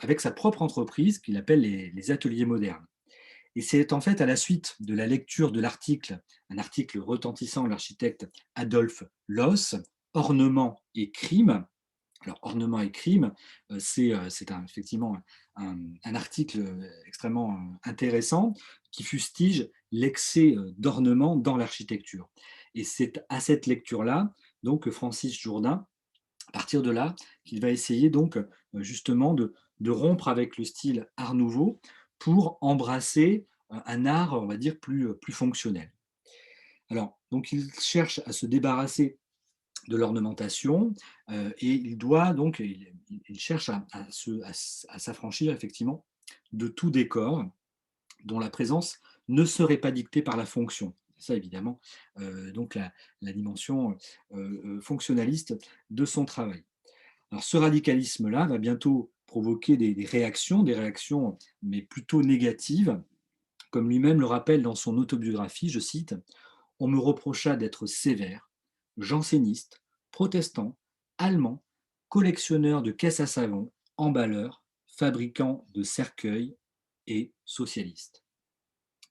avec sa propre entreprise qu'il appelle les ateliers modernes. Et c'est en fait à la suite de la lecture de l'article, un article retentissant de l'architecte Adolphe Loos, Ornement et crime. Alors, ornement et crime, effectivement un article extrêmement intéressant qui fustige l'excès d'ornement dans l'architecture. Et c'est à cette lecture-là, donc, que Francis Jourdain, à partir de là, qu'il va essayer donc justement de rompre avec le style Art Nouveau pour embrasser un art, on va dire, plus fonctionnel. Alors, donc, il cherche à se débarrasser de l'ornementation et il cherche à s'affranchir effectivement de tout décor dont la présence ne serait pas dictée par la fonction. C'est ça évidemment la dimension fonctionnaliste de son travail. Alors ce radicalisme-là va bientôt provoquer des réactions mais plutôt négatives, comme lui-même le rappelle dans son autobiographie, je cite: on me reprocha d'être sévère, janséniste, protestant, allemand, collectionneur de caisses à savon, emballeur, fabricant de cercueils et socialiste.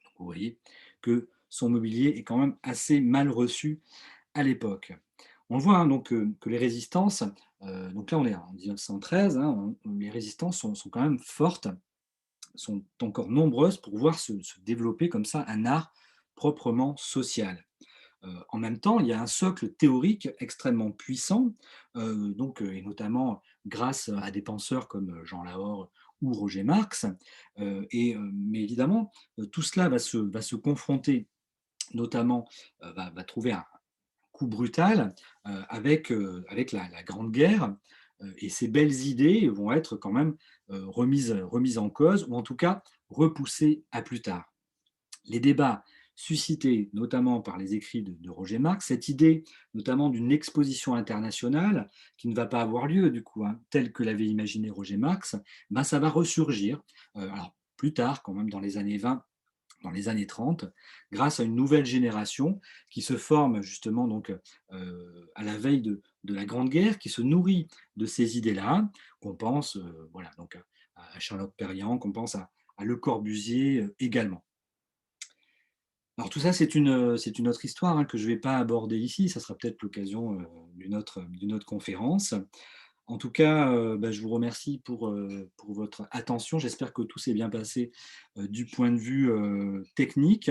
Donc vous voyez que son mobilier est quand même assez mal reçu à l'époque. On voit hein, que les résistances, donc là on est en 1913, hein, les résistances sont quand même fortes, sont encore nombreuses pour voir se développer comme ça un art proprement social. En même temps, il y a un socle théorique extrêmement puissant, et notamment grâce à des penseurs comme Jean Lahore ou Roger Marx. Mais évidemment, tout cela va se confronter, notamment, va trouver un coup brutal avec la Grande Guerre. Et ces belles idées vont être quand même remises en cause, ou en tout cas repoussées à plus tard. Les débats suscités notamment par les écrits de Roger Marx, cette idée notamment d'une exposition internationale qui ne va pas avoir lieu du coup, hein, telle que l'avait imaginé Roger Marx, ben, ça va ressurgir alors plus tard, quand même dans les années 20, dans les années 30, grâce à une nouvelle génération qui se forme justement à la veille de la Grande Guerre, qui se nourrit de ces idées-là, qu'on pense à Charlotte Perriand, qu'on pense à Le Corbusier également. Alors tout ça, c'est une autre histoire hein, que je ne vais pas aborder ici. Ça sera peut-être l'occasion d'une autre conférence. En tout cas, je vous remercie pour votre attention. J'espère que tout s'est bien passé du point de vue technique.